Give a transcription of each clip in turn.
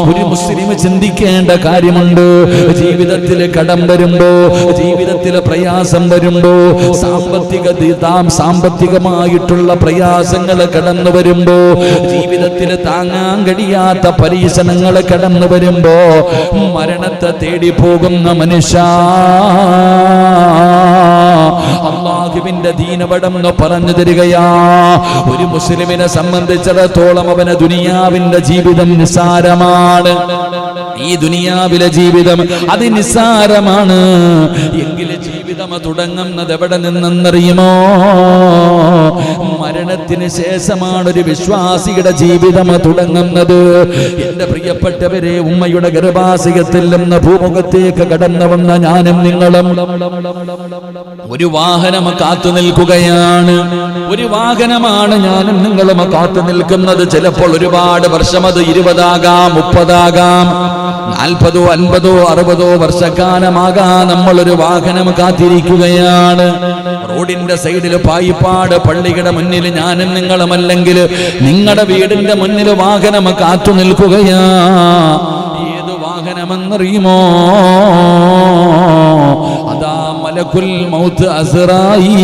ഒരു മുസ്ലിം ചിന്തിക്കേണ്ട കാര്യമുണ്ട്. ജീവിതത്തിൽ കടം വരുമ്പോ, ജീവിതത്തിൽ പ്രയാസം വരുമ്പോ, സാമ്പത്തികമായിട്ടുള്ള പ്രയാസങ്ങൾ കടന്നു വരുമ്പോ, ജീവിതത്തിൽ താങ്ങാൻ കഴിയാത്ത പരീക്ഷണങ്ങൾ കടന്നു വരുമ്പോ മരണത്തെ തേടി പോകുന്ന മനുഷ്യ, അല്ലാഹുവിന്റെ ദീനവടംന്ന് പറഞ്ഞു തരികയാ. ഒരു മുസ്ലിമിനെ സംബന്ധിച്ചിടത്തോളം അവന് ദുനിയാവിന്റെ ജീവിതം നിസ്സാരമാണ്. ഈ ദുനിയാവിലെ ജീവിതം അത് നിസ്സാരമാണ്. എങ്കിലും ജീവിതം തുടങ്ങുന്നത് എവിടെ നിന്നെന്നറിയുമോ? മരണത്തിന് ശേഷമാണ് ഒരു വിശ്വാസിയുടെ ജീവിതം തുടങ്ങുന്നത്. എന്റെ പ്രിയപ്പെട്ടവരെ, ഉമ്മയുടെ ഗർഭാശയത്തിൽ നിന്ന് ഭൂമുഖത്തേക്ക് കടന്നു വന്ന ഞാനും നിങ്ങളും ഒരു വാഹനം കാത്തു നിൽക്കുകയാണ്. ഒരു വാഹനമാണ് ഞാനും നിങ്ങളും കാത്തു നിൽക്കുന്നത്. ചിലപ്പോൾ ഒരുപാട് വർഷം, അത് 20 ആകാം, 30 ആകാം, 40, 50, 60 വർഷക്കാലമാകാം നമ്മളൊരു വാഹനം കാത്തിരിക്കുകയാണ്. റോഡിന്റെ സൈഡിൽ പായിപ്പാട് പള്ളിയുടെ മുന്നിൽ ഞാനും നിങ്ങളും, അല്ലെങ്കിൽ നിങ്ങളുടെ വീടിന്റെ മുന്നിൽ വാഹനം കാത്തു നിൽക്കുകയാ. ഏത് വാഹനമെന്നറിയുമോ? അതാ മലക്കുൽ മൗത്ത് അസ്റായീൽ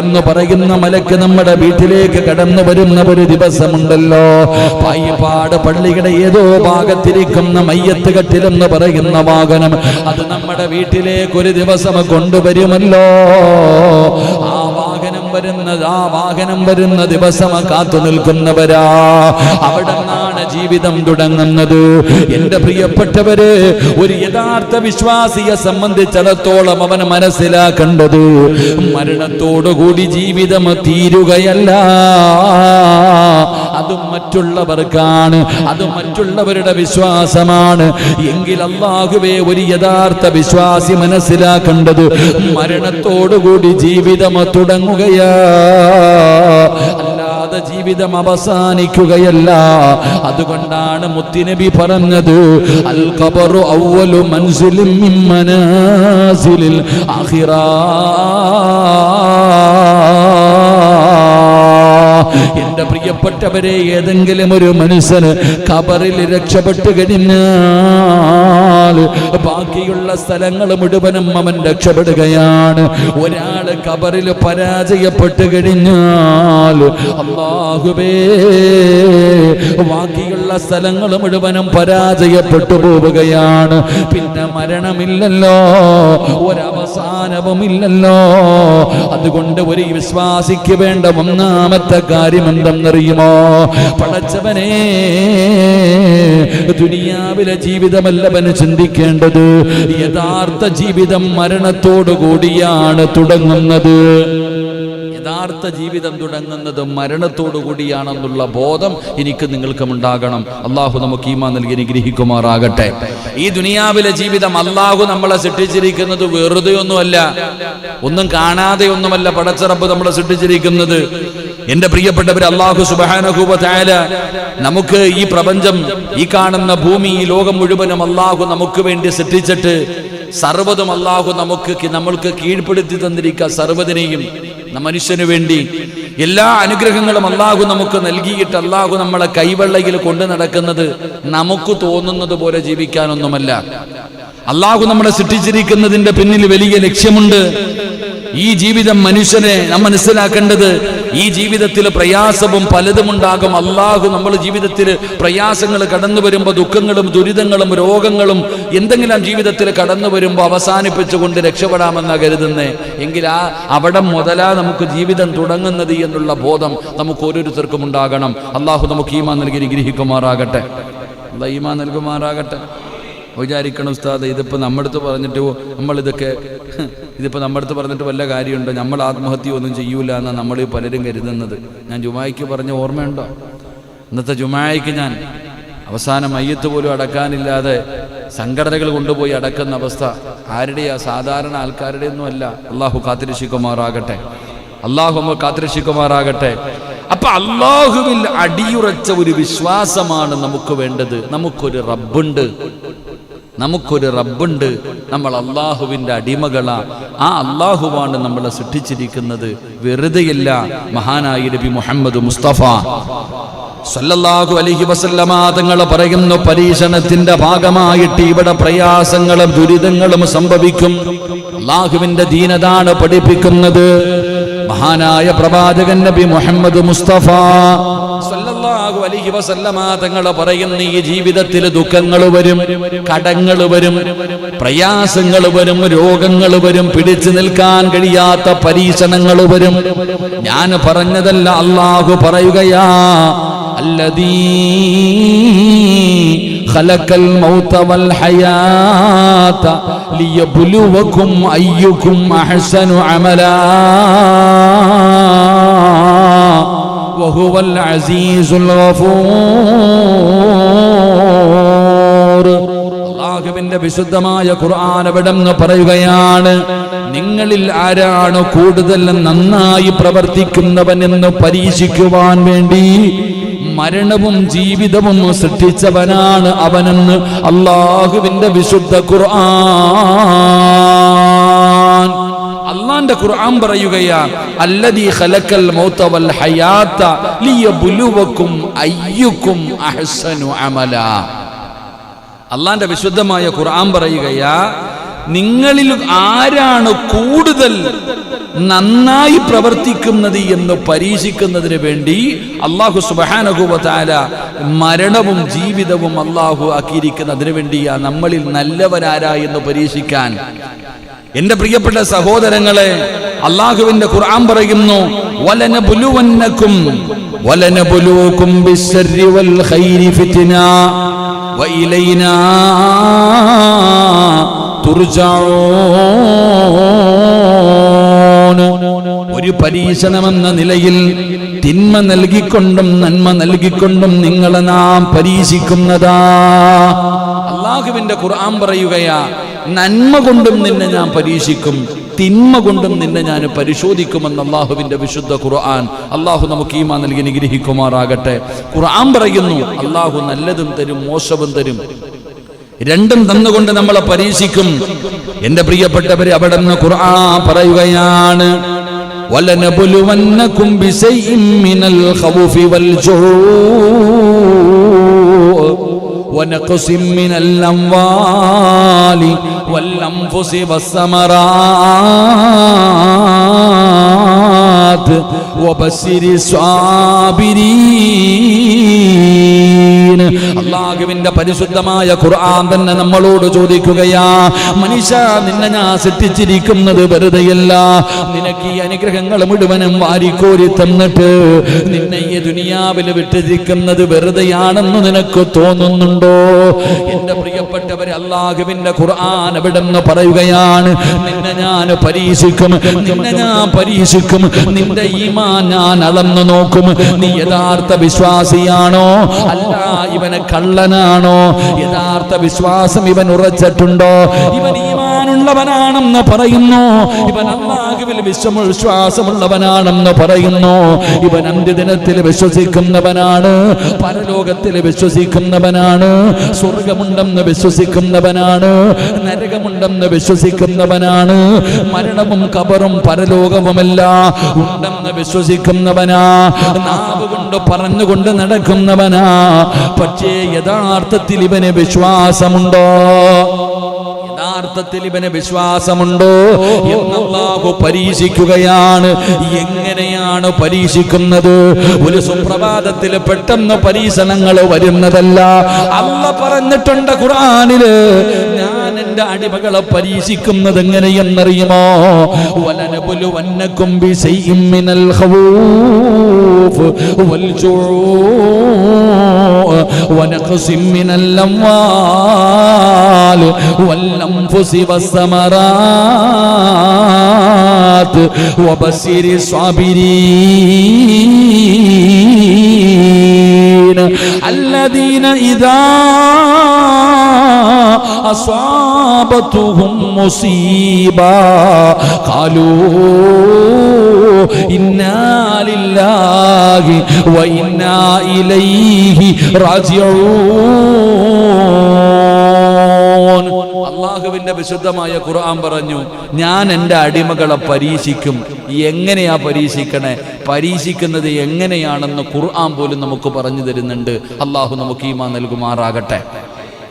എന്ന് പറയുന്ന മലക്ക് നമ്മുടെ വീട്ടിലേക്ക് കടന്നു വരുന്ന ഒരു ദിവസമുണ്ടല്ലോ. പായിപ്പാട് പള്ളിയുടെ ഏതോ ഭാഗത്തിരിക്കുന്ന മയ്യത്ത് കട്ടിലെന്ന് പറയുന്ന വാഹനം, അത് നമ്മുടെ വീട്ടിലേക്ക് ഒരു ദിവസം കൊണ്ടുവരുമല്ലോ. ആ വാഹനം വരുന്ന ദിവസം കാത്തു നിൽക്കുന്നവരാ. അവിടെ നിന്നാണ് ജീവിതം തുടങ്ങുന്നത്. എന്റെ പ്രിയപ്പെട്ടവര്, ഒരു യഥാർത്ഥ വിശ്വാസിയെ സംബന്ധിച്ചിടത്തോളം അവൻ മനസ്സിലാക്കേണ്ടത്, മരണത്തോടുകൂടി ജീവിതം തീരുകയല്ല. അതും മറ്റുള്ളവർക്കാണ്, അതും മറ്റുള്ളവരുടെ വിശ്വാസമാണ്. എങ്കിൽ അല്ലാഹുവേ, ഒരു യഥാർത്ഥ വിശ്വാസി മനസ്സിലാക്കേണ്ടത് മരണത്തോടുകൂടി ജീവിതം തുടങ്ങുകയാ, അല്ലാതെ ജീവിതം അവസാനിക്കുകയല്ല. അതുകൊണ്ടാണ് മുത്തുനബി പറഞ്ഞത്, അൽ ഖബറു അവ്വലു മൻസിലിൻ മിൻ മനാസിലിൽ ആഖിറ. എന്റെ പ്രിയപ്പെട്ടവരെ, ഏതെങ്കിലും ഒരു മനുഷ്യന് ഖബറിൽ രക്ഷപ്പെട്ടു കഴിഞ്ഞാൽ ബാക്കിയുള്ള സ്ഥലങ്ങൾ മുഴുവനും അവൻ രക്ഷപ്പെടുകയാണ്. ഒരാൾ ഖബറിൽ പരാജയപ്പെട്ടു കഴിഞ്ഞാൽ അല്ലാഹുവേ, ബാക്കിയുള്ള സ്ഥലങ്ങൾ മുഴുവനും പരാജയപ്പെട്ടു പോവുകയാണ്. പിന്നെ മരണമില്ലല്ലോ, ഒരവസാനവുമില്ലല്ലോ. അതുകൊണ്ട് ഒരു വിശ്വാസിക്ക് വേണ്ട ഒന്നാമത്തെ കാര്യം എന്തെന്നറിയുമോ? പടച്ചവനെ, ദുനിയാവിലെ ജീവിതമല്ലവന് ചിന്തിക്കേണ്ടത്, യഥാർത്ഥ ജീവിതം മരണത്തോടു കൂടിയാണ് തുടങ്ങുന്നത്. യഥാർത്ഥ ജീവിതം തുടങ്ങുന്നത് മരണത്തോടു കൂടിയാണെന്നുള്ള ബോധം എനിക്ക് നിങ്ങൾക്കും ഉണ്ടാകണം. അള്ളാഹു നമുക്ക് ഈമാൻ നൽകി അനുഗ്രഹിക്കുമാറാകട്ടെ. ഈ ദുനിയാവിലെ ജീവിതം അള്ളാഹു നമ്മളെ സൃഷ്ടിച്ചിരിക്കുന്നത് വെറുതെ ഒന്നുമല്ല, ഒന്നും കാണാതെ ഒന്നുമല്ല പടച്ച റബ്ബ് നമ്മളെ സൃഷ്ടിച്ചിരിക്കുന്നത്. എന്റെ പ്രിയപ്പെട്ടവർ, അല്ലാഹു സുബ്ഹാനഹു വ തആല നമുക്ക് ഈ പ്രപഞ്ചം, ഈ കാണുന്ന ഭൂമി, ഈ ലോകം മുഴുവനും അല്ലാഹു നമുക്ക് വേണ്ടി സൃഷ്ടിച്ചിട്ട് സർവ്വതും അല്ലാഹു നമ്മൾക്ക് കീഴ്പ്പെടുത്തി തന്നിരിക്കുക. സർവ്വതിനെയും മനുഷ്യന് വേണ്ടി എല്ലാ അനുഗ്രഹങ്ങളും അല്ലാഹു നമുക്ക് നൽകിയിട്ട് അല്ലാഹു നമ്മളെ കൈവെള്ളയിൽ കൊണ്ടു നടക്കുന്നത് നമുക്ക് തോന്നുന്നത് പോലെ ജീവിക്കാനൊന്നുമല്ല. അല്ലാഹു നമ്മളെ സൃഷ്ടിച്ചിരിക്കുന്നതിന്റെ പിന്നിൽ വലിയ ലക്ഷ്യമുണ്ട്. ഈ ജീവിതം മനുഷ്യനെ നാം മനസ്സിലാക്കേണ്ടത്, ഈ ജീവിതത്തിൽ പ്രയാസവും പലതും ഉണ്ടാകും. അല്ലാഹു നമ്മൾ ജീവിതത്തിൽ പ്രയാസങ്ങൾ കടന്നു വരുമ്പോൾ, ദുഃഖങ്ങളും ദുരിതങ്ങളും രോഗങ്ങളും എന്തെങ്കിലും ജീവിതത്തിൽ കടന്നു വരുമ്പോൾ അവസാനിപ്പിച്ചുകൊണ്ട് രക്ഷപ്പെടാമെന്നാണ് കരുതുന്നേ. എങ്കിൽ അവിടെ മുതലാ നമുക്ക് ജീവിതം തുടങ്ങുന്നത് എന്നുള്ള ബോധം നമുക്ക് ഓരോരുത്തർക്കും ഉണ്ടാകണം. അല്ലാഹു നമുക്ക് ഈമാൻ നൽകി അനുഗ്രഹിക്കുമാറാകട്ടെ. അല്ലാഹു ഈമാൻ നൽകുമാറാകട്ടെ. വിചാരിക്കണം, ഉസ്താദ് ഇതിപ്പോൾ നമ്മടുത്ത് പറഞ്ഞിട്ട് ഇതിപ്പോൾ നമ്മടുത്ത് പറഞ്ഞിട്ട് വല്ല കാര്യമുണ്ടോ? നമ്മൾ ആത്മഹത്യ ഒന്നും ചെയ്യൂല എന്നാണ് നമ്മൾ പലരും കരുതുന്നത്. ഞാൻ ജുമായ്ക്ക് പറഞ്ഞ ഓർമ്മയുണ്ടോ? ഇന്നത്തെ ജുമായ്ക്ക് ഞാൻ അവസാനം മയ്യത്ത് പോലും അടക്കാനില്ലാതെ സംഘടനകൾ കൊണ്ടുപോയി അടക്കുന്ന അവസ്ഥ ആരുടെയാ? സാധാരണ ആൾക്കാരുടെ ഒന്നും അല്ല. അള്ളാഹു കാത്തിരക്ഷിക്കുമാറാകട്ടെ. അള്ളാഹു നമ്മൾ കാത്തിരക്ഷിക്കുമാറാകട്ടെ. അപ്പൊ അള്ളാഹുവിൽ അടിയുറച്ച ഒരു വിശ്വാസമാണ് നമുക്ക് വേണ്ടത്. നമുക്കൊരു റബ്ബുണ്ട്. നമുക്കൊരു റബ്ബുണ്ട്, നമ്മൾ അള്ളാഹുവിൻ്റെ അടിമകളാ. ആ അള്ളാഹുവാണ് നമ്മളെ സൃഷ്ടിച്ചിരിക്കുന്നത്, വെറുതെയല്ല. മഹാനായ നബി മുഹമ്മദ് മുസ്തഫ സല്ലല്ലാഹു അലൈഹി വസല്ലമ തങ്ങൾ പറയുന്നു, പരീക്ഷണത്തിന്റെ ഭാഗമായിട്ട് ഇവിടെ പ്രയാസങ്ങളും ദുരിതങ്ങളും സംഭവിക്കും. അള്ളാഹുവിന്റെ ദീനതാണ് പഠിപ്പിക്കുന്നത്. മഹാനായ പ്രവാചകൻ നബി മുഹമ്മദ് മുസ്തഫ സല്ലല്ലാഹു അലൈഹി വസല്ലമ തങ്ങൾ പറയുന്നു, ഈ ജീവിതത്തിൽ ദുഃഖങ്ങൾ വരും, കടങ്ങൾ വരും, പ്രയാസങ്ങൾ വരും, രോഗങ്ങൾ വരും, പിടിച്ചു നിൽക്കാൻ കഴിയാത്ത പരീക്ഷണങ്ങൾ വരും. ഞാൻ പറഞ്ഞതല്ല, അള്ളാഹു പറയുകയാ, الذي خلق الموت والحياة ليبلوكم أيكم أحسن عملا وهو العزيز الغفور. അല്ലാഹുവിന്റെ വിശുദ്ധമായ ഖുർആൻ അവിടെന്ന് പറയുകയാണ്, നിങ്ങളിൽ ആരാണ് കൂടുതൽ നന്നായി പ്രവർത്തിക്കുന്നവനെന്ന് പരീക്ഷിക്കുവാൻ വേണ്ടി മരണവും ജീവിതവും സൃഷ്ടിച്ചവനാണ് അവനെന്ന് അല്ലാഹുവിന്റെ വിശുദ്ധ ഖുർആൻ. അല്ലാഹുവിന്റെ ഖുർആൻ പറയുകയാണ്, അല്ലദീ ഖലഖൽ മൗത വൽ ഹയാത ലിയബ്ലുവകും അയ്യുക്കും അഹ്സനു അമലാ. അല്ലാഹുവിന്റെ വിശുദ്ധമായ ഖുർആൻ പറയുകയാ, നിങ്ങളിൽ ആരാണ് കൂടുതൽ നന്നായി പ്രവർത്തിക്കുന്നത് എന്ന് പരീക്ഷിക്കുന്നതിന് വേണ്ടി അല്ലാഹു സുബ്ഹാനഹു വ തആല മരണവും ജീവിതവും അല്ലാഹു ആക്കിയിരിക്കുന്നതിന് വേണ്ടിയാ നമ്മളിൽ നല്ലവരാരാ എന്ന് പരീക്ഷിക്കാൻ. എന്റെ പ്രിയപ്പെട്ട സഹോദരങ്ങളെ, അല്ലാഹുവിന്റെ ഖുർആൻ പറയുന്നു, വലനബുലൂകും ബിശ്ശർരി വൽ ഖൈരി ഫിത്ന വഇലൈനാ തുർജഊൻ. ഒരു പരീക്ഷണമെന്ന നിലയിൽ തിന്മ നൽകിക്കൊണ്ടും നന്മ നൽകിക്കൊണ്ടും നിങ്ങളെ നാം പരീക്ഷിക്കുന്നതാ. അല്ലാഹുവിന്റെ ഖുർആൻ പറയുകയാ, നന്മ കൊണ്ടും നിന്നെ ഞാൻ പരീക്ഷിക്കും, തിന്മ കൊണ്ടും നിന്നെ ഞാൻ പരിശോധിക്കുമെന്ന് അല്ലാഹുവിന്റെ വിശുദ്ധ ഖുർആൻ. അല്ലാഹു നമുക്ക് ഈമാൻ നൽകി അനുഗ്രഹിക്കുമാറാകട്ടെ. ഖുർആൻ പറയുന്നു, അല്ലാഹു നല്ലതും തരും, മോശവും തരും, രണ്ടും തന്നുകൊണ്ട് നമ്മളെ പരീക്ഷിക്കും. എന്റെ പ്രിയപ്പെട്ടവരെ, അവിടെ നിന്ന് ഖുർആൻ പറയുകയാണ്, വലനബുലുവന്നകും ബിശൈഇൻ മിനൽ ഖൗഫി വൽ ജൂഅ് വനഖസിൻ മിനൽ അംവാലി വൽ അൻഫുസി വസ്സമറാത്ത് വബശ്ശിരി സ്വാബിരീൻ. അല്ലാഹുവിന്റെ പരിശുദ്ധമായ ഖുർആൻ തന്നെ നമ്മളോട് ചോദിക്കുകയാ, മനുഷ്യ, നിന്നെ ഞാൻ സൃഷ്ടിച്ചിരിക്കുന്നത് വെറുതെയല്ല. നിനക്ക് ഈ അനുഗ്രഹങ്ങൾ മുഴുവനും വാരിക്കോരി തന്നിട്ട് നിന്നെ ഈ ദുനിയാവിൽ വിട്ടിരിക്കുന്നത് വെറുതെയാണെന്ന് നിനക്ക് തോന്നുന്നുണ്ടോ? എന്റെ പ്രിയപ്പെട്ടവരെ, അല്ലാഹുവിന്റെ ഖുർആൻ അവിടെ നിന്ന് പറയുകയാണ്, നിന്നെ ഞാൻ പരീക്ഷിക്കും, നിന്നെ ഞാൻ പരീക്ഷിക്കും, നിന്റെ ഈമാൻ ഞാൻ അളന്നു നോക്കും. നീ യഥാർത്ഥ വിശ്വാസിയാണോ അല്ല ഇവന് കള്ളനാണോ? യഥാർത്ഥ വിശ്വാസം ഇവൻ ഉറച്ചിട്ടുണ്ടോ? ഇവൻ ഈമാനുള്ളവനാണെന്ന് പറയുന്നു, ഇവൻ അല്ലാഹുവിൽ വിശ്വാസമുള്ളവനാണെന്ന് പറയുന്നു, ഇവൻ അന്ത്യദിനത്തിൽ വിശ്വസിക്കുന്നവനാണ്, പരലോകത്തിൽ വിശ്വസിക്കുന്നവനാണ്, സ്വർഗമുണ്ടെന്ന് വിശ്വസിക്കുന്നവനാണ്, നരകമുണ്ടെന്ന് വിശ്വസിക്കുന്നവനാണ്, മരണവും ഖബറും പരലോകവുമെല്ലാം ഉണ്ടെന്ന് വിശ്വസിക്കുന്നവനാ, നാവ് കൊണ്ട് പറഞ്ഞുകൊണ്ട് നടക്കുന്നവനാ. പക്ഷേ യഥാർത്ഥത്തിൽ ഇവന് വിശ്വാസമുണ്ടോ? യഥാർത്ഥത്തിൽ ഇവന് വിശ്വാസമുണ്ടോ എന്ന് അല്ലാഹു പരീക്ഷിക്കുകയാണ്. എങ്ങനെയാണ് പരീക്ഷിക്കുന്നത്? ഒരു സുപ്രഭാതത്തിൽ പെട്ടെന്ന് പരീക്ഷണങ്ങൾ വരുന്നതല്ല. അല്ലാഹു പറഞ്ഞിട്ടുണ്ട് ഖുർആനില്, ഞാൻ എന്റെ അടിമകളെ പരീക്ഷിക്കുന്നത് എങ്ങനെയെന്നറിയുമോ? വലനബുലുവന്നകും ബിശൈഇൻ മിനൽ ഖൗഫ് വൽ ജൂഅ് വനഖസിൻ മിനൽ അംവാൽ വൽ അൻഫുസി വസ്സമറാത്ത് വബശ്ശിരി സ്വാബിരീൻ الذين إذا أصابتهم مصيبة قالوا إنا لله وإنا إليه راجعون. അള്ളാഹുവിന്റെ വിശുദ്ധമായ ഖുർആൻ പറഞ്ഞു, ഞാൻ എൻ്റെ അടിമകളെ പരീക്ഷിക്കും. എങ്ങനെയാ പരീക്ഷിക്കണേ? പരീക്ഷിക്കുന്നത് എങ്ങനെയാണെന്ന് ഖുർആൻ പോലും നമുക്ക് പറഞ്ഞു തരുന്നുണ്ട്. അള്ളാഹു നമുക്ക് ഈമാൻ നൽകുമാറാകട്ടെ.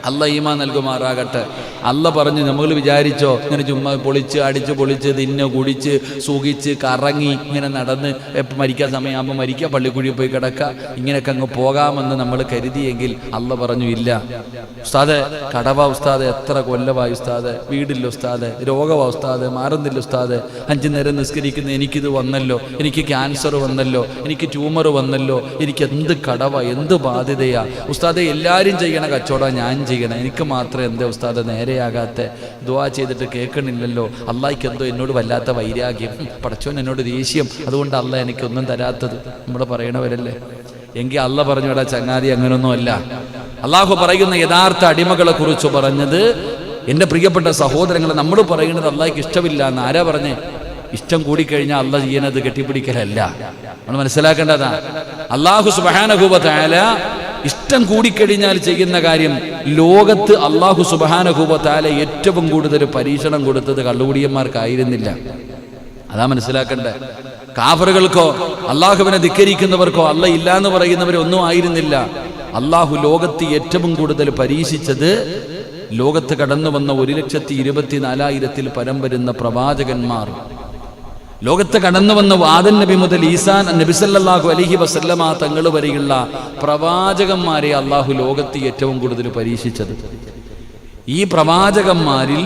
അല്ല ഈമാൻ നൽകുമാറാകട്ടെ. അല്ല പറഞ്ഞു, നമ്മൾ വിചാരിച്ചോ ഇങ്ങനെ ചുമ്മാ പൊളിച്ച് അടിച്ച് പൊളിച്ച് തിന്ന് കുടിച്ച് സുഖിച്ച് കറങ്ങി ഇങ്ങനെ നടന്ന് മരിക്കാൻ സമയമാകുമ്പോൾ മരിക്കുക, പള്ളിക്കുഴിയിൽ പോയി കിടക്കുക, ഇങ്ങനെയൊക്കെ അങ്ങ് പോകാമെന്ന് നമ്മൾ കരുതിയെങ്കിൽ അല്ല പറഞ്ഞു ഇല്ല. ഉസ്താദെ കടവ ഉസ്താദെ, എത്ര കൊല്ലമായി ഉസ്താദെ, വീടില്ല ഉസ്താദെ, രോഗമാ ഉസ്താദെ, മാറുന്നില്ല ഉസ്താദെ, 5 നേരം നിസ്കരിക്കുന്ന എനിക്കിത് വന്നല്ലോ, എനിക്ക് ക്യാൻസർ വന്നല്ലോ, എനിക്ക് ട്യൂമർ വന്നല്ലോ, എനിക്ക് എന്ത് കടവ, എന്ത് ബാധ്യതയാ ഉസ്താദെ, എല്ലാവരും ചെയ്യണ കച്ചവടം ഞാൻ ചെയ്യണം, എനിക്ക് മാത്രം എന്താ ഉസ്താദെ നേരെയാകാത്ത, ദുആ ചെയ്തിട്ട് കേൾക്കണില്ലല്ലോ, അള്ളാഹിക്ക് എന്തോ എന്നോട് വല്ലാത്ത വൈരാഗ്യം, പടച്ചോൻ എന്നോട് ദേഷ്യം, അതുകൊണ്ട് അല്ല എനിക്കൊന്നും തരാത്തത്, നമ്മൾ പറയണവരല്ലേ. എങ്കിൽ അല്ല പറഞ്ഞു, എടാ ചങ്ങാതി അങ്ങനൊന്നും അല്ല. അള്ളാഹു പറയുന്ന യഥാർത്ഥ അടിമകളെ കുറിച്ച് പറഞ്ഞത്, എൻ്റെ പ്രിയപ്പെട്ട സഹോദരങ്ങളെ, നമ്മൾ പറയുന്നത് അള്ളാഹിക്ക് ഇഷ്ടമില്ല എന്ന് ആരാ പറഞ്ഞേ? ഇഷ്ടം കൂടിക്കഴിഞ്ഞാൽ അല്ല ചെയ്യുന്നത് കെട്ടിപ്പിടിക്കലല്ല, നമ്മൾ മനസ്സിലാക്കേണ്ടതാ. അള്ളാഹു സുബ്ഹാനഹു വ തആല ഇഷ്ടം കൂടിക്കഴിഞ്ഞാൽ ചെയ്യുന്ന കാര്യം, ലോകത്ത് അള്ളാഹു സുബ്ഹാനഹു വ തആല ഏറ്റവും കൂടുതൽ പരീക്ഷണം കൊടുത്തത് കള്ളുകുടിയന്മാർക്കായിരുന്നില്ല. അതാ മനസ്സിലാക്കണ്ടേ. കാഫറുകൾക്കോ അള്ളാഹുവിനെ ധിക്കരിക്കുന്നവർക്കോ അല്ല ഇല്ലാന്ന് പറയുന്നവരൊന്നും ആയിരുന്നില്ല. അള്ളാഹു ലോകത്ത് ഏറ്റവും കൂടുതൽ പരീക്ഷിച്ചത് ലോകത്ത് കടന്നു വന്ന 1,24,000 പരം വരുന്ന പ്രവാചകന്മാർ, ലോകത്ത് കടന്നു വന്ന ആദം നബി മുതൽ ഈസാ നബി സല്ലല്ലാഹു അലൈഹി വസല്ലമ തങ്ങൾ വരെയുള്ള പ്രവാചകന്മാരെ അള്ളാഹു ലോകത്ത് ഏറ്റവും കൂടുതൽ പരീക്ഷിച്ചത്. ഈ പ്രവാചകന്മാരിൽ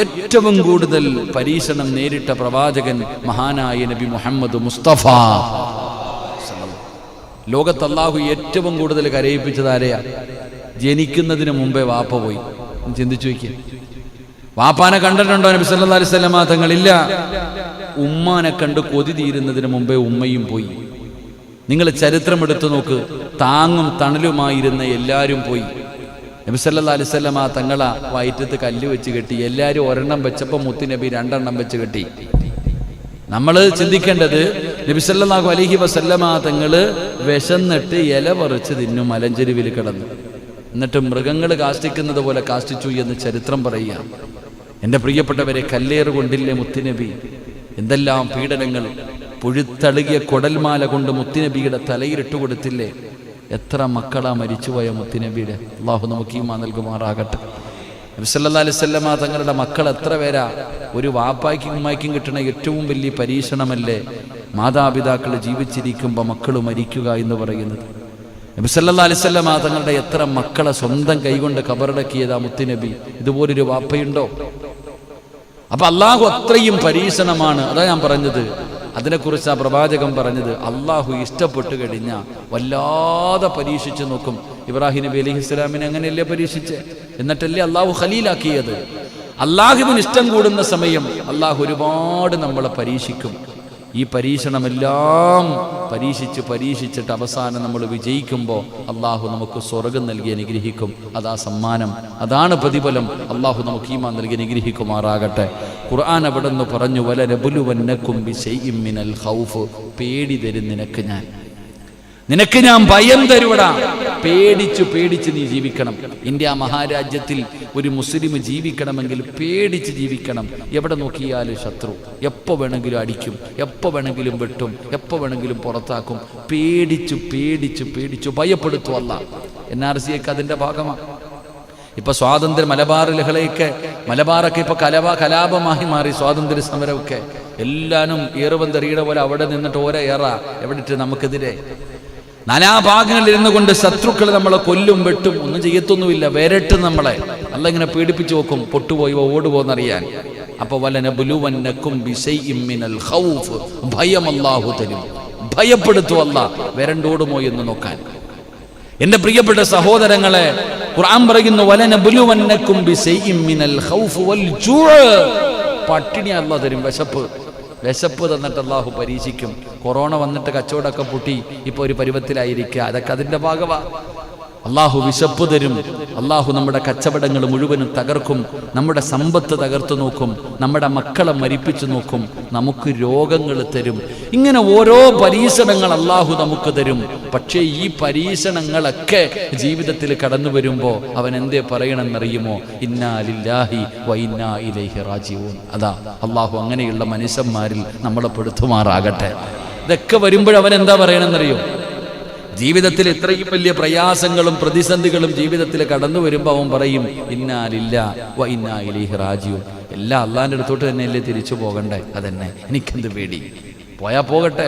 ഏറ്റവും കൂടുതൽ പരീക്ഷണം നേരിട്ട പ്രവാചകൻ മഹാനായ നബി മുഹമ്മദ് മുസ്തഫ. ലോകത്ത് അള്ളാഹു ഏറ്റവും കൂടുതൽ കരയിപ്പിച്ചത് ആരെയാ? ജനിക്കുന്നതിന് മുമ്പേ വാപ്പ പോയി. ചിന്തിച്ചു നോക്കിയേ, വാപ്പാനെ കണ്ടിട്ടുണ്ടോ നബി സല്ലല്ലാഹു അലൈഹി വസല്ലമ തങ്ങളില്ല. ഉമ്മാനെ കണ്ട് കൊതി തീരുന്നതിന് മുമ്പേ ഉമ്മയും പോയി. നിങ്ങൾ ചരിത്രം എടുത്തു നോക്ക്, താങ്ങും തണലുമായിരുന്ന എല്ലാവരും പോയി. നബി സല്ലല്ലാഹു അലൈഹി വസല്ലമ തങ്ങളെ വയറ്റത്ത് കല്ല് വെച്ച് കെട്ടി. എല്ലാവരും ഒരെണ്ണം വെച്ചപ്പോൾ മുത്തുനബി 2 എണ്ണം വെച്ച് കെട്ടി. നമ്മൾ ചിന്തിക്കേണ്ടത്, നബി സല്ലല്ലാഹു അലൈഹി വസല്ലമ തങ്ങള് വിശന്നിട്ട് ഇല പറിച്ച് തിന്നും മലഞ്ചെരുവിൽ കിടന്നു. എന്നിട്ട് മൃഗങ്ങൾ കാഷ്ടിക്കുന്നത് പോലെ കാഷ്ടിച്ചു എന്ന് ചരിത്രം പറയുക. എൻ്റെ പ്രിയപ്പെട്ടവരെ, കല്ലേറ് കൊണ്ടില്ലേ മുത്തുനബി? എന്തെല്ലാം പീഡനങ്ങൾ! പുഴുത്തളുകിയ കൊടൽമാല കൊണ്ട് മുത്തുനബിയുടെ തലയിലിട്ട് കൊടുത്തില്ലേ? എത്ര മക്കളാ മരിച്ചുപോയ മുത്തുനബിയുടെ. അള്ളാഹു നമുക്ക് ഈമാൻ നൽകുമാറാകട്ടെ. നബി സല്ലല്ലാഹു അലൈഹി വസല്ലമ തങ്ങളുടെ മക്കൾ എത്ര പേരാ? ഒരു വാപ്പായ്ക്കും ഉമ്മായ്ക്കും കിട്ടുന്ന ഏറ്റവും വലിയ പരീക്ഷണമല്ലേ മാതാപിതാക്കൾ ജീവിച്ചിരിക്കുമ്പോൾ മക്കൾ മരിക്കുക എന്ന് പറയുന്നത്. നബി സല്ലല്ലാഹു അലൈഹി വസല്ലമ തങ്ങളുടെ എത്ര മക്കളെ സ്വന്തം കൈകൊണ്ട് കബറടക്കിയതാ മുത്തുനബി. ഇതുപോലൊരു വാപ്പയുണ്ടോ? അപ്പൊ അള്ളാഹു അത്രയും പരീക്ഷണമാണ്. അതാ ഞാൻ പറഞ്ഞത്, അതിനെക്കുറിച്ച് ആ പ്രവാചകൻ പറഞ്ഞത്, അള്ളാഹു ഇഷ്ടപ്പെട്ടു കഴിഞ്ഞാൽ വല്ലാതെ പരീക്ഷിച്ചു നോക്കും. ഇബ്രാഹിം നബി അലൈഹി സ്വലാമിനെ അങ്ങനെയല്ലേ പരീക്ഷിച്ച്? എന്നിട്ടല്ലേ അള്ളാഹു ഖലീലാക്കിയത്. അള്ളാഹുവിന് ഇഷ്ടം കൂടുന്ന സമയം അള്ളാഹു ഒരുപാട് നമ്മളെ പരീക്ഷിക്കും. ഈ പരീക്ഷണമെല്ലാം പരീക്ഷിച്ചിട്ട് അവസാനം നമ്മൾ വിജയിക്കുമ്പോൾ അള്ളാഹു നമുക്ക് സ്വർഗം നൽകി അനുഗ്രഹിക്കും. അതാ സമ്മാനം, അതാണ് പ്രതിഫലം. അള്ളാഹു നമുക്ക് ഈമാൻ നൽകി അനുഗ്രഹിക്കുമാറാകട്ടെ. ഖുർആൻ അവിടെ നിന്ന് പറഞ്ഞു, വലനബുലുവന്നകും ബിശൈഇൻ മിനൽ ഖൗഫ്, പേടി തരും നിനക്ക് ഞാൻ ഭയം തരുവടാ. പേടിച്ച് നീ ജീവിക്കണം. ഇന്ത്യ മഹാരാജ്യത്തിൽ ഒരു മുസ്ലിം ജീവിക്കണമെങ്കിൽ പേടിച്ച് ജീവിക്കണം. എവിടെ നോക്കിയാലും ശത്രു, എപ്പോൾ വേണമെങ്കിലും അടിക്കും, എപ്പോൾ വേണമെങ്കിലും വെട്ടും, എപ്പോൾ വേണമെങ്കിലും പുറത്താക്കും. പേടിച്ചു ഭയപ്പെടുത്തു അല്ലാഹ്. NRC ഒക്കെ അതിൻ്റെ ഭാഗമാണ്. ഇപ്പൊ സ്വാതന്ത്ര്യ മലബാറൊക്കെ ഇപ്പൊ കലാപമായി മാറി. സ്വാതന്ത്ര്യ സമരമൊക്കെ എല്ലാവരും ഏറുവന്തെറിയുടെ പോലെ അവിടെ നിന്നിട്ട് ഓരോ എവിടെ ഇട്ട് നമുക്കെതിരെ നാനാഭാഗങ്ങളിൽ ഇരുന്നു കൊണ്ട് ശത്രുക്കൾ നമ്മളെ കൊല്ലും വെട്ടും, ഒന്നും ചെയ്യത്തൊന്നുമില്ല, വരട്ടും നമ്മളെ. അല്ല ഇങ്ങനെ പീഡിപ്പിച്ചു നോക്കും, പൊട്ടുപോയി ഓടുപോന്നറിയാൻ. അപ്പൊ വലനബുലുവന്നകും ബിശൈഇൻ മിനൽ ഖൗഫ്, ഭയം അല്ലാഹു തരും. ഭയപ്പെടുത്തു അല്ലാഹ്, വരണ്ടോടുമോ എന്ന് നോക്കാൻ. എന്റെ പ്രിയപ്പെട്ട സഹോദരങ്ങളെ, ഖുർആൻ പറയുന്നു, വലനബുലുവന്നകും ബിശൈഇൻ മിനൽ ഖൗഫ് വൽ ജൂഅ്, പട്ടിണി അല്ലാഹ് തരും, വിശപ്പ് തന്നിട്ട് അള്ളാഹു പരീക്ഷിക്കും. കൊറോണ വന്നിട്ട് കച്ചവടമൊക്കെ പൊട്ടി ഇപ്പോൾ ഒരു പരുവത്തിലായിരിക്കുക. അതൊക്കെ അതിൻ്റെ ഭാഗമാണ്. അള്ളാഹു വിശപ്പ് തരും. അള്ളാഹു നമ്മുടെ കച്ചവടങ്ങൾ മുഴുവനും തകർക്കും. നമ്മുടെ സമ്പത്ത് തകർത്തു നോക്കും. നമ്മുടെ മക്കളെ മരിപ്പിച്ചു നോക്കും. നമുക്ക് രോഗങ്ങൾ തരും. ഇങ്ങനെ ഓരോ പരീക്ഷണങ്ങൾ അള്ളാഹു നമുക്ക് തരും. പക്ഷേ ഈ പരീക്ഷണങ്ങളൊക്കെ ജീവിതത്തിൽ കടന്നു വരുമ്പോൾ അവൻ എന്തേ പറയണമെന്നറിയുമോ? ഇന്നാ ലില്ലാഹി വ ഇന്നാ ഇലൈഹി റാജിഊൻ. അതാ അള്ളാഹു അങ്ങനെയുള്ള മനുഷ്യന്മാരിൽ നമ്മളെ പെടുത്തുമാറാകട്ടെ. ഇതൊക്കെ വരുമ്പോഴവൻ എന്താ പറയണമെന്നറിയോ? ജീവിതത്തിൽ ഇത്രയും വലിയ പ്രയാസങ്ങളും പ്രതിസന്ധികളും ജീവിതത്തിൽ കടന്നു വരുമ്പോൾ അവൻ പറയും ഇന്നാ ലില്ലാഹി വ ഇന്നാ ഇലൈഹി റാജിഊൻ. എല്ലാം അള്ളാഹിൻ്റെ അടുത്തോട്ട് തന്നെയല്ലേ തിരിച്ചു പോകണ്ടേ? അതന്നെ, എനിക്കെന്ത് പേടി? പോയാ പോകട്ടെ,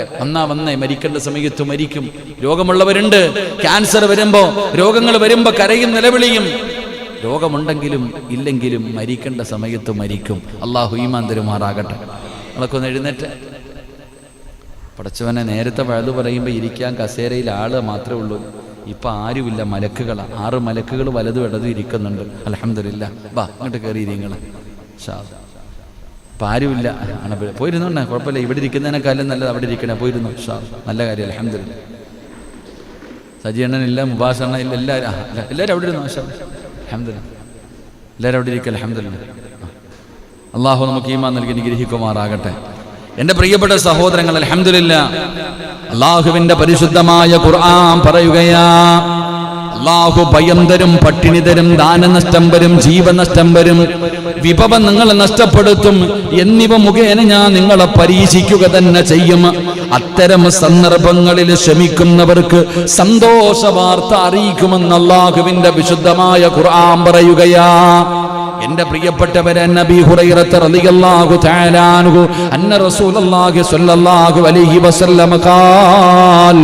വന്നേ, മരിക്കേണ്ട സമയത്ത് മരിക്കും. രോഗമുള്ളവരുണ്ട്, ക്യാൻസർ വരുമ്പോ, രോഗങ്ങൾ വരുമ്പോ കരയും നിലവിളിയും. രോഗമുണ്ടെങ്കിലും ഇല്ലെങ്കിലും മരിക്കേണ്ട സമയത്ത് മരിക്കും. അള്ളാഹു ഈമാൻ തരുമാറാകട്ടെ. നമ്മളൊക്കെ എഴുന്നേറ്റ്. പടച്ചവനെ, നേരത്തെ വഴുതു പറയുമ്പോൾ ഇരിക്കാൻ കസേരയിൽ ആള് മാത്രമേ ഉള്ളൂ. ഇപ്പം ആരുമില്ല, മലക്കുകളാണ്. 6 മലക്കുകൾ വലതും ഇടതും ഇരിക്കുന്നുണ്ട്. അൽഹംദുലില്ലാ. വാ അങ്ങോട്ട് കയറി ഇരിങ്ങൾ. ഇപ്പം ആരുമില്ല. പോയിരുന്നോണ്ടേ, കുഴപ്പമില്ല. ഇവിടെ ഇരിക്കുന്നതിനേക്കാളും നല്ലത് അവിടെ ഇരിക്കണേ. പോയിരുന്നു. നല്ല കാര്യം. അൽഹംദുലില്ലാ. സജീവണ്ണനില്ല, മുബാസണ്ണ ഇല്ല, എല്ലാവരും അവിടെ ഇരുന്നു. അൽഹംദുലില്ലാ. എല്ലാവരും അവിടെ ഇരിക്കുക. അൽഹംദുലില്ലാ. അള്ളാഹു നമുക്ക് ഈമാൻ നൽകി അനുഗ്രഹിക്കുമാറാകട്ടെ. എന്റെ പ്രിയപ്പെട്ട സഹോദരങ്ങൾ, അൽഹംദുലില്ലാ, അള്ളാഹുവിന്റെ പരിശുദ്ധമായ ഖുർആൻ പറയുകയാ, അള്ളാഹു ഭയം തരും, പട്ടിണി തരും, ദാനനഷ്ടം വരും, ജീവനഷ്ടം വരും, വിഭവം നിങ്ങളെ നഷ്ടപ്പെടുത്തും എന്നിവ മുഖേന ഞാൻ നിങ്ങളെ പരീക്ഷിക്കുക തന്നെ ചെയ്യും. അത്തരം സന്ദർഭങ്ങളിൽ ക്ഷമിക്കുന്നവർക്ക് സന്തോഷ വാർത്ത അറിയിക്കുമെന്ന് അള്ളാഹുവിന്റെ വിശുദ്ധമായ ഖുർആൻ പറയുകയാ. എന്റെ പ്രിയപ്പെട്ടവരെ, നബി ഹുറൈറ റളിയല്ലാഹു തആല അൻഹു അന്ന റസൂലുള്ളാഹി സ്വല്ലല്ലാഹു അലൈഹി വസല്ലം ഖാൽ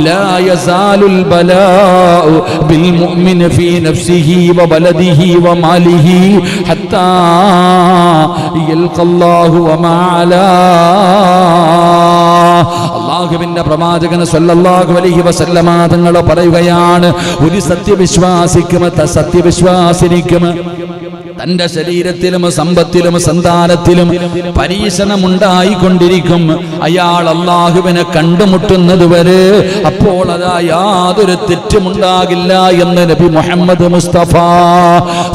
ലാ യസാലുൽ ബലാഉ ബിൽ മുഅ്മിനി ഫീ നഫ്സിഹി വ ബലദിഹി വ മാലിഹി ഹത്താ യൽഖല്ലാഹു വ മാ അലാ. അല്ലാഹുവിന്റെ പ്രവാചകൻ സ്വല്ലല്ലാഹു അലൈഹി വസല്ലമ തങ്ങൾ പറയുകയാണ്, ഒരു സത്യവിശ്വാസിക്കും സത്യവിശ്വാസിനിക്കും തന്റെ ശരീരത്തിലും സമ്പത്തിലും സന്താനത്തിലും പരീക്ഷണമുണ്ടായിക്കൊണ്ടിരിക്കും. അയാൾ അള്ളാഹുവിനെ കണ്ടുമുട്ടുന്നത് വരെ. അപ്പോൾ അതാ യാതൊരു തെറ്റുമുണ്ടാകില്ല എന്ന് നബി മുഹമ്മദ് മുസ്തഫ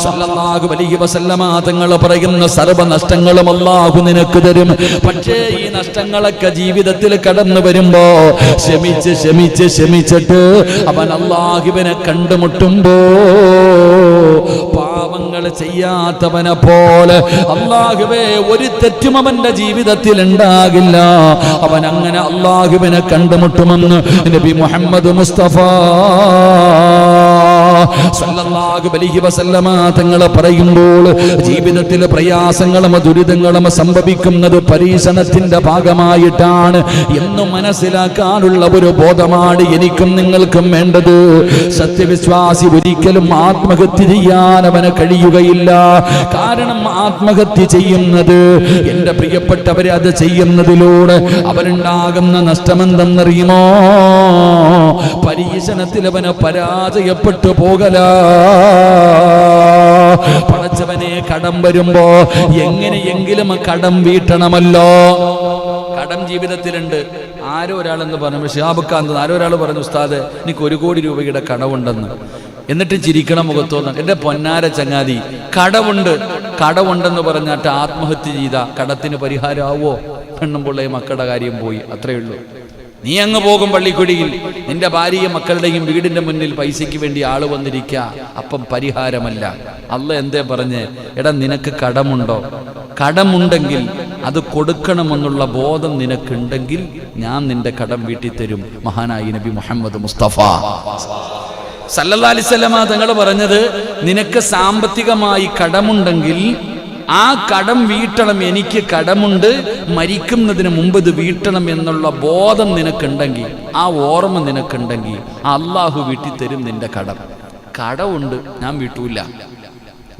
സല്ലല്ലാഹു അലൈഹി വസല്ലമ തങ്ങൾ പറയുന്ന സർവ്വ നഷ്ടങ്ങളും അള്ളാഹു നിനക്ക് തരും. പക്ഷേ ഈ നഷ്ടങ്ങളൊക്കെ ജീവിതത്തിൽ കടന്നു വരുമ്പോ ക്ഷമിച്ചിട്ട് അവൻ അള്ളാഹുവിനെ കണ്ടുമുട്ടുമ്പോ പാവങ്ങൾ ചെയ്യാത്തവനെ പോലെ അല്ലാഹുവേ ഒരു തെറ്റും അവന്റെ ജീവിതത്തിൽ ഉണ്ടാകില്ല. അവൻ അങ്ങനെ അല്ലാഹുവിനെ കണ്ടുമുട്ടുമെന്ന് നബി മുഹമ്മദ് മുസ്തഫ സല്ലല്ലാഹു അലൈഹി വസല്ലമ തങ്ങൾ പറയുമ്പോൾ ജീവിതത്തിൽ പ്രയാസങ്ങളും ദുരിതങ്ങളും സംഭവിക്കുന്നത് പരീക്ഷണത്തിന്റെ ഭാഗമായിട്ടാണ് എന്ന് മനസ്സിലാക്കാനുള്ള ഒരു ബോധമാണ് എനിക്കും നിങ്ങൾക്കും വേണ്ടത്. സത്യവിശ്വാസി ഒരിക്കലും ആത്മഹത്യ ചെയ്യാൻ അവന് കഴിയുകയില്ല. കാരണം ആത്മഹത്യ ചെയ്യുന്നത്, എന്റെ പ്രിയപ്പെട്ടവരെ, അത് ചെയ്യുന്നതിലൂടെ അവനുണ്ടാകുന്ന നഷ്ടമെന്തെന്നറിയുമോ? പരീക്ഷണത്തിൽ അവന് പരാജയപ്പെട്ടു പോകല. പടച്ചവനെ, കടം വരുമ്പോ എങ്ങനെയെങ്കിലും കടം വീട്ടണമല്ലോ. കടം ജീവിതത്തിലുണ്ട്. ആരോ ഒരാളെന്ന് പറഞ്ഞു, ഷിഹാബുക്കാന്ത് ആരോ ഒരാൾ പറഞ്ഞു, ഉസ്താദ് എനിക്ക് 1 കോടി രൂപയുടെ കടമുണ്ടെന്ന്. എന്നിട്ട് ചിരിക്കണം മുഖത്തോന്ന്. എൻ്റെ പൊന്നാര ചങ്ങാതി, കടമുണ്ടെന്ന് പറഞ്ഞിട്ട് ആത്മഹത്യ ചെയ്ത കടത്തിന് പരിഹാരമാവോ? പെണ്ണും പിള്ളയും മക്കളുടെ കാര്യം പോയി, അത്രയേ ഉള്ളൂ. നീ അങ്ങ് പോകും പള്ളിക്കുടിയിൽ, നിന്റെ ഭാര്യയും മക്കളുടെയും വീടിന്റെ മുന്നിൽ പൈസയ്ക്ക് വേണ്ടി ആള് വന്നിരിക്കുക, അപ്പം പരിഹാരമല്ല. അള്ളാഹ് എന്തേ പറഞ്ഞ്, എടാ നിനക്ക് കടമുണ്ടോ? കടമുണ്ടെങ്കിൽ അത് കൊടുക്കണമെന്നുള്ള ബോധം നിനക്കുണ്ടെങ്കിൽ ഞാൻ നിന്റെ കടം വീട്ടി തരും. മഹാനായി നബി മുഹമ്മദ് മുസ്തഫ സല്ലല്ലാഹു അലൈഹി വസല്ലമ തങ്ങൾ പറഞ്ഞത്, നിനക്ക് സാമ്പത്തികമായി കടമുണ്ടെങ്കിൽ ആ കടം വീട്ടണം. എനിക്ക് കടമുണ്ട്, മരിക്കുന്നതിന് മുമ്പ് ഇത് വീട്ടണം എന്നുള്ള ബോധം നിനക്കുണ്ടെങ്കിൽ, ആ ഓർമ്മ നിനക്കുണ്ടെങ്കിൽ അള്ളാഹു വീട്ടി തരും നിന്റെ കടം. കടമുണ്ട്, ഞാൻ വീട്ടൂല,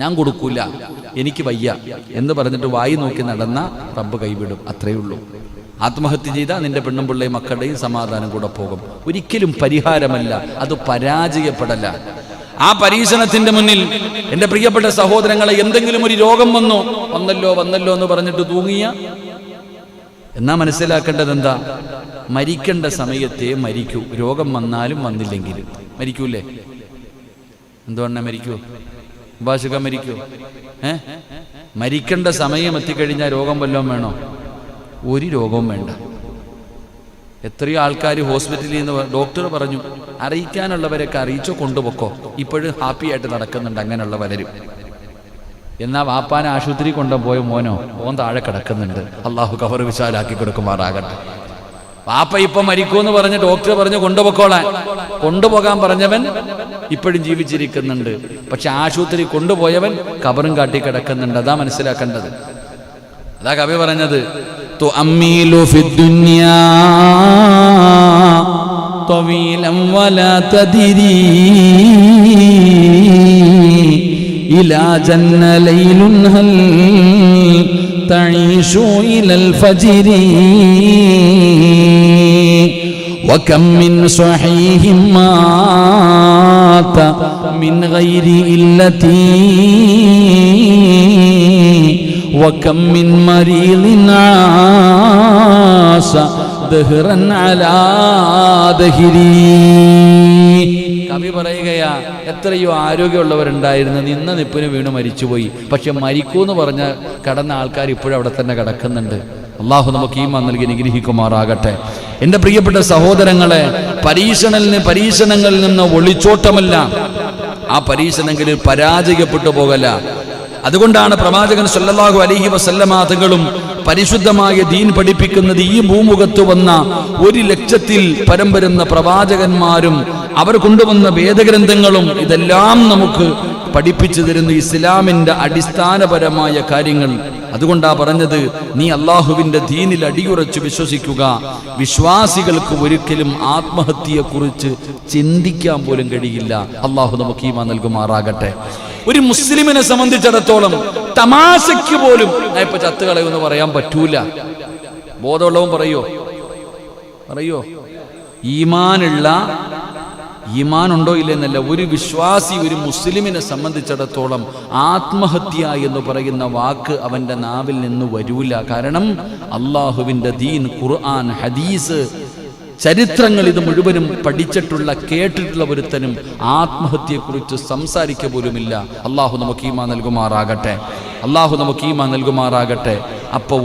ഞാൻ കൊടുക്കൂല, എനിക്ക് വയ്യ എന്ന് പറഞ്ഞിട്ട് വായി നോക്കി നടന്ന റബ്ബ് കൈവിടും. അത്രയേ ഉള്ളൂ. ആത്മഹത്യ ചെയ്താൽ നിന്റെ പെണ്ണും പിള്ളയും മക്കളുടെയും സമാധാനം കൂടെ പോകും. ഒരിക്കലും പരിഹാരമല്ല, അത് പരാജയപ്പെടല. ആ പരീക്ഷണത്തിന്റെ മുന്നിൽ എൻ്റെ പ്രിയപ്പെട്ട സഹോദരങ്ങളെ, എന്തെങ്കിലും ഒരു രോഗം വന്നല്ലോ എന്ന് പറഞ്ഞിട്ട് തൂങ്ങിയ, എന്നാ മനസ്സിലാക്കേണ്ടത് എന്താ? മരിക്കേണ്ട സമയത്തെ മരിക്കൂ. രോഗം വന്നാലും വന്നില്ലെങ്കിലും മരിക്കൂലേ? എന്തുകൊണ്ടാ മരിക്കുമോ? ഭാഷക മരിക്കുമോ? മരിക്കേണ്ട സമയം എത്തിക്കഴിഞ്ഞാൽ രോഗം വല്ലതും വേണോ? ഒരു രോഗവും വേണ്ട. എത്രയോ ആൾക്കാർ ഹോസ്പിറ്റലിൽ നിന്ന് ഡോക്ടർ പറഞ്ഞു അറിയിക്കാനുള്ളവരൊക്കെ അറിയിച്ചോ, കൊണ്ടുപോക്കോ, ഇപ്പോഴും ഹാപ്പി ആയിട്ട് നടക്കുന്നുണ്ട് അങ്ങനെയുള്ള പലരും. എന്നാൽ വാപ്പാനെ ആശുപത്രി കൊണ്ടുപോയ മോനോ ഓൻ താഴെ കിടക്കുന്നുണ്ട്. അള്ളാഹു കബർ വിശാലാക്കി കൊടുക്കുമാറാകട്ടെ. വാപ്പ ഇപ്പം മരിക്കൂന്ന് പറഞ്ഞ് ഡോക്ടർ പറഞ്ഞു കൊണ്ടുപോക്കോളാൻ. കൊണ്ടുപോകാൻ പറഞ്ഞവൻ ഇപ്പോഴും ജീവിച്ചിരിക്കുന്നുണ്ട്. പക്ഷെ ആശുപത്രി കൊണ്ടുപോയവൻ കബറും കാട്ടി കിടക്കുന്നുണ്ട്. അതാ മനസ്സിലാക്കേണ്ടത്. അതാ കവി പറഞ്ഞത്, തുഅമ്മീലു ഫിദ്ദുനിയാ തവീലൻ വലാ തദ്രി ഇലാ ജന്ന ലൈലുൻ ഹൽ തഈശു ഇലൽ ഫജ്രി വകം മിൻ സ്വഹീഹിൻ മാത മിൻ ഗൈരി ഇല്ലതി വകം മിൻ മരീദിൻ ആശ ദഹ്റൻ അലാ ദഹ്രി. കവി പറയുകയാ, എത്രയോ ആരോഗ്യമുള്ളവരുണ്ടായിരുന്നു, നിന്ന നിപ്പിന് വീണ് മരിച്ചുപോയി. പക്ഷെ മരിക്കൂന്ന് പറഞ്ഞ കടന്ന ആൾക്കാർ ഇപ്പോഴും അവിടെ തന്നെ കിടക്കുന്നുണ്ട്. അള്ളാഹു നമുക്ക് ഈമാൻ നൽകി അനുഗ്രഹിക്കുമാറാകട്ടെ. എൻ്റെ പ്രിയപ്പെട്ട സഹോദരങ്ങളെ, പരീക്ഷണങ്ങളിൽ നിന്ന് ഒളിച്ചോട്ടമല്ല, ആ പരീക്ഷണങ്ങളിൽ പരാജയപ്പെട്ടു പോകല. അതുകൊണ്ടാണ് പ്രവാചകൻ സല്ലല്ലാഹു അലൈഹി വസല്ലമ തങ്ങളും പരിശുദ്ധമായ ദീൻ പഠിപ്പിക്കുന്നത്. ഈ ഭൂമുഖത്ത് വന്ന 100,000-ൽ പരം വരുന്ന പ്രവാചകന്മാരും അവർ കൊണ്ടുവന്ന വേദഗ്രന്ഥങ്ങളും ഇതെല്ലാം നമുക്ക് പഠിപ്പിച്ചു തരുന്ന ഇസ്ലാമിന്റെ അടിസ്ഥാനപരമായ കാര്യങ്ങൾ. അതുകൊണ്ടാ പറഞ്ഞത്, നീ അള്ളാഹുവിന്റെ ദീനിൽ അടിയുറച്ച് വിശ്വസിക്കുക. വിശ്വാസികൾക്ക് ഒരിക്കലും ആത്മഹത്യയെക്കുറിച്ച് ചിന്തിക്കാൻ പോലും കഴിയില്ല. അള്ളാഹു നമുക്ക് ഈമാൻ നൽകുമാറാകട്ടെ. ഒരു മുസ്ലിമിനെ സംബന്ധിച്ചിടത്തോളം തമാശയ്ക്ക് പോലും ഞാൻ ഇപ്പൊ ചത്തുകളയെന്ന് പറയാൻ പറ്റൂല. ബോധമുള്ളവൻ പറയോ? ഈമാൻ ഉണ്ടോ ഇല്ലെന്നല്ല, ഒരു വിശ്വാസി, ഒരു മുസ്ലിമിനെ സംബന്ധിച്ചിടത്തോളം ആത്മഹത്യ എന്ന് പറയുന്ന വാക്ക് അവന്റെ നാവിൽ നിന്ന് വരൂല. കാരണം അള്ളാഹുവിന്റെ ദീൻ, ഖുർആൻ, ഹദീസ്, ചരിത്രങ്ങൾ ഇത് മുഴുവനും പഠിച്ചിട്ടുള്ള കേട്ടിട്ടുള്ള ഒരുത്തനും ആത്മഹത്യയെക്കുറിച്ച് സംസാരിക്കുക പോലുമില്ല. അള്ളാഹു നമുക്ക് ഈമാൻ നൽകുമാറാകട്ടെ. അപ്പോൾ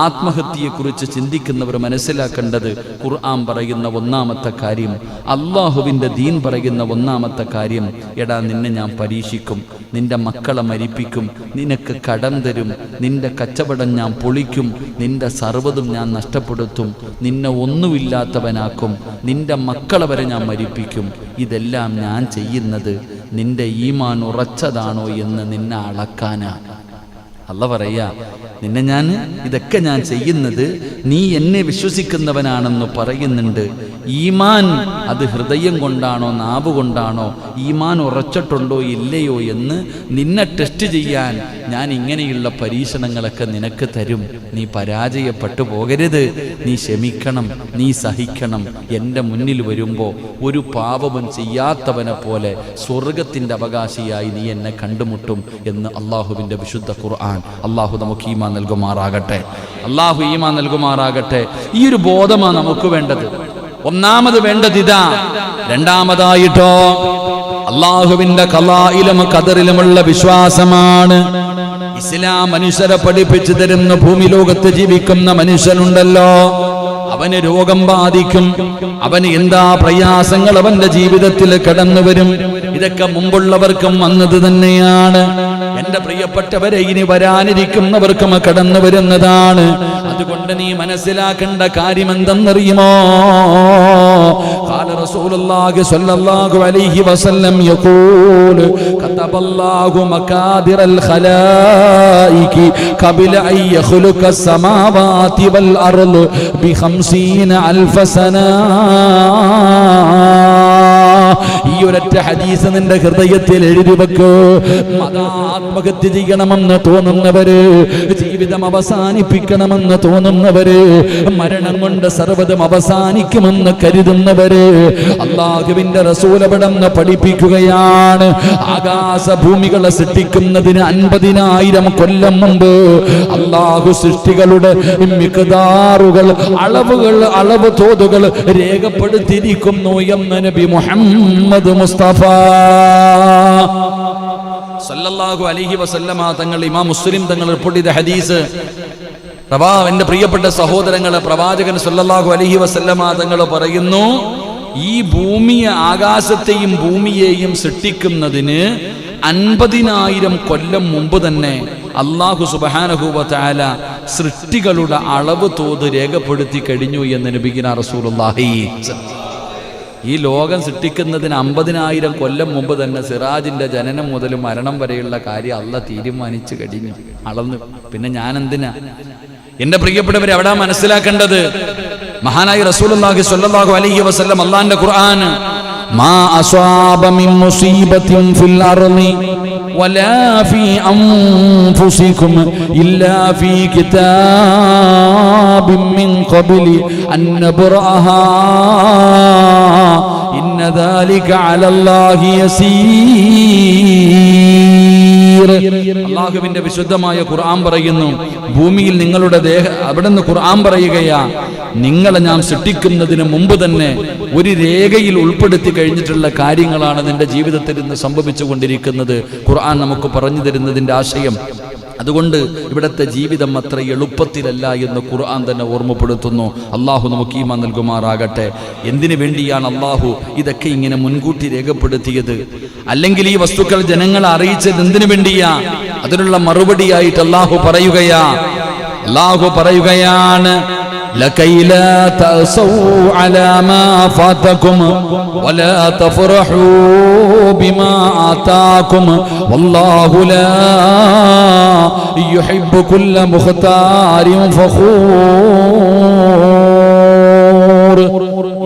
ആത്മഹത്യയെക്കുറിച്ച് ചിന്തിക്കുന്നവർ മനസ്സിലാക്കേണ്ടത്, ഖുർആൻ പറയുന്ന ഒന്നാമത്തെ കാര്യം, അള്ളാഹുവിൻ്റെ ദീൻ പറയുന്ന ഒന്നാമത്തെ കാര്യം, എടാ നിന്നെ ഞാൻ പരീക്ഷിക്കും, നിന്റെ മക്കളെ മരിപ്പിക്കും, നിനക്ക് കടം തരും, നിന്റെ കച്ചവടം ഞാൻ പൊളിക്കും, നിന്റെ സർവ്വതും ഞാൻ നഷ്ടപ്പെടുത്തും, നിന്നെ ഒന്നുമില്ലാത്തവനാക്കും, നിന്റെ മക്കളെ വരെ ഞാൻ മരിപ്പിക്കും. ഇതെല്ലാം ഞാൻ ചെയ്യുന്നത് നിന്റെ ഈമാൻ ഉറച്ചതാണോ എന്ന് നിന്നെ അളക്കാനാണ്. അല്ലാഹു പറയാ, ഇതൊക്കെ ഞാൻ ചെയ്യുന്നത് നീ എന്നെ വിശ്വസിക്കുന്നവനാണെന്ന് പറയുന്നുണ്ട്. ഈമാൻ അത് ഹൃദയം കൊണ്ടാണോ നാവ് കൊണ്ടാണോ, ഈമാൻ ഉറച്ചിട്ടുണ്ടോ ഇല്ലയോ എന്ന് നിന്നെ ടെസ്റ്റ് ചെയ്യാൻ ഞാൻ ഇങ്ങനെയുള്ള പരീക്ഷണങ്ങളൊക്കെ നിനക്ക് തരും. നീ പരാജയപ്പെട്ടു പോകരുത്, നീ ക്ഷമിക്കണം, നീ സഹിക്കണം. എൻ്റെ മുന്നിൽ വരുമ്പോൾ ഒരു പാപവും ചെയ്യാത്തവനെ പോലെ സ്വർഗത്തിൻ്റെ അവകാശിയായി നീ എന്നെ കണ്ടുമുട്ടും എന്ന് അള്ളാഹുവിൻ്റെ വിശുദ്ധ ഖുർആൻ. അള്ളാഹു നമുക്ക് ഈമാൻ നൽകുമാറാകട്ടെ. ഈ ഒരു ബോധമാണ് നമുക്ക് വേണ്ടത്. ഒന്നാമത് വേണ്ടത് ഇതാ. രണ്ടാമതായിട്ടോ അള്ളാഹുവിന്റെ ഖലായിലും ഖദറിലുമുള്ള വിശ്വാസമാണ്. ഇസ്ലാം മനുഷ്യരെ പഠിപ്പിച്ചു തരുന്ന, ഭൂമി ലോകത്ത് ജീവിക്കുന്ന മനുഷ്യനുണ്ടല്ലോ, അവന് രോഗം ബാധിക്കും, അവന് എന്താ പ്രയാസങ്ങൾ അവന്റെ ജീവിതത്തിൽ കടന്നു വരും. ഇതൊക്കെ മുമ്പുള്ളവർക്കും വന്നത് തന്നെയാണ്. എന്റെ പ്രിയപ്പെട്ടവരെ, ഇനി വരാനിരിക്കുന്നവർക്കും കടന്നു വരുന്നതാണ്. അതുകൊണ്ട് നീ മനസ്സിലാക്കേണ്ട കാര്യം എന്തെന്നറിയുമോ? ഖാല റസൂലുള്ളാഹി സ്വല്ലല്ലാഹു അലൈഹി വസല്ലം യഖൂൽ കതബല്ലാഹു മകാദിറൽ ഖലായികി ഖബല അൻ യഖ്ലുഖ അസ്സമാവാതി വൽ അർള് ബി 50,000 സന. ഈ ഒരൊറ്റ ഹദീസ് നിന്റെ ഹൃദയത്തിൽ എഴുതി വെക്കൂ. ആത്മഹത്യ ചെയ്യണമെന്ന് തോന്നുന്നവര്, ജീവിതം അവസാനിപ്പിക്കണമെന്ന് തോന്നുന്നവര്, മരണം കൊണ്ട് സർവ്വതും അവസാനിക്കുമെന്ന് കരുതുന്നവര്, അല്ലാഹുവിന്റെ റസൂൽ അവിടുന്ന് പഠിപ്പിക്കുകയാണ്, ആകാശഭൂമികളെ സൃഷ്ടിക്കുന്നതിന് 50,000 കൊല്ലം മുമ്പ് അല്ലാഹു സൃഷ്ടികളുടെ മിഖ്ദാറുകൾ, അളവ് തോതുകൾ രേഖപ്പെടുത്തിയിരിക്കുന്നു എന്ന് നബി മുഹമ്മദ് മുഹമ്മദ് മുസ്തഫ സല്ലല്ലാഹു അലൈഹി വസല്ലമ തങ്ങൾ ഇമാം മുസ്ലിം തങ്ങൾ റിപ്പോർട്ട് ചെയ്ത ഹദീസ്. എന്റെ പ്രിയപ്പെട്ട സഹോദരങ്ങളെ, പ്രവാചകൻ സല്ലല്ലാഹു അലൈഹി വസല്ലമ തങ്ങൾ പറയുന്നു, ഈ ഭൂമിയെ, ആകാശത്തെയും ഭൂമിയെയും സൃഷ്ടിക്കുന്നതിന് 50,000 കൊല്ലം മുമ്പ് തന്നെ അല്ലാഹു സുബ്ഹാനഹു വ തആല സൃഷ്ടികളുടെ അളവ് തോത് രേഖപ്പെടുത്തി കഴിഞ്ഞു എന്ന് നബിയിന റസൂലുള്ളാഹി. ഈ ലോകം സൃഷ്ടിക്കുന്നതിന് 50,000 കൊല്ലം മുമ്പ് തന്നെ സിറാജിന്റെ ജനനം മുതൽ മരണം വരെയുള്ള കാര്യം അല്ലാഹ് തീരുമാനിച്ചു കഴിഞ്ഞു, അളന്ന്. പിന്നെ ഞാൻ എന്തിനാ? എന്റെ പ്രിയപ്പെട്ടവരെ, എവിടാ മനസ്സിലാക്കേണ്ടത്? മഹാനായ റസൂലുള്ളാഹി സ്വല്ലല്ലാഹു അലൈഹി വസല്ലം അല്ലാഹുവിന്റെ ഖുർആൻ, മാ അസ്വാബ മിൻ മുസീബത്തിൻ ഫിൽ അർളി വലാ ഫീ അൻഫുസികും ഇല്ലാ ഫീ കിതാബിൻ മിൻ ഖബ്ലി അൻ നബ്റഅഹാ ഇന്ന ദാലിക അലല്ലാഹി യസീർ. അല്ലാഹുവിന്റെ വിശുദ്ധമായ ഖുർആൻ പറയുന്നു, ഭൂമിയിൽ നിങ്ങളുടെ അവിടുന്ന് ഖുർആൻ പറയുകയാ, നിങ്ങളെ ഞാൻ സൃഷ്ടിക്കുന്നതിന് മുമ്പ് തന്നെ ഒരു രേഖയിൽ ഉൾപ്പെടുത്തി കഴിഞ്ഞിട്ടുള്ള കാര്യങ്ങളാണ് നിന്റെ ജീവിതത്തിൽ ഇന്ന് സംഭവിച്ചുകൊണ്ടിരിക്കുന്നത്. ഖുർആൻ നമുക്ക് പറഞ്ഞു തരുന്നതിന്റെ ആശയം. അതുകൊണ്ട് ഇവിടുത്തെ ജീവിതം അത്ര എളുപ്പത്തിലല്ല എന്ന് ഖുർആൻ തന്നെ ഓർമ്മപ്പെടുത്തുന്നു. അള്ളാഹു നമുക്ക് ഈമാൻ നൽകുമാറാകട്ടെ. എന്തിനു വേണ്ടിയാണ് അള്ളാഹു ഇതൊക്കെ ഇങ്ങനെ മുൻകൂട്ടി രേഖപ്പെടുത്തിയത്? അല്ലെങ്കിൽ ഈ വസ്തുക്കൾ ജനങ്ങളെ അറിയിച്ചത് എന്തിനു വേണ്ടിയാ? അതിനുള്ള മറുപടിയായിട്ട് അള്ളാഹു പറയുകയാണ്, لكي لا تأسوا على ما فاتكم ولا تفرحوا بما آتاكم والله لا يحب كل مختار فخور.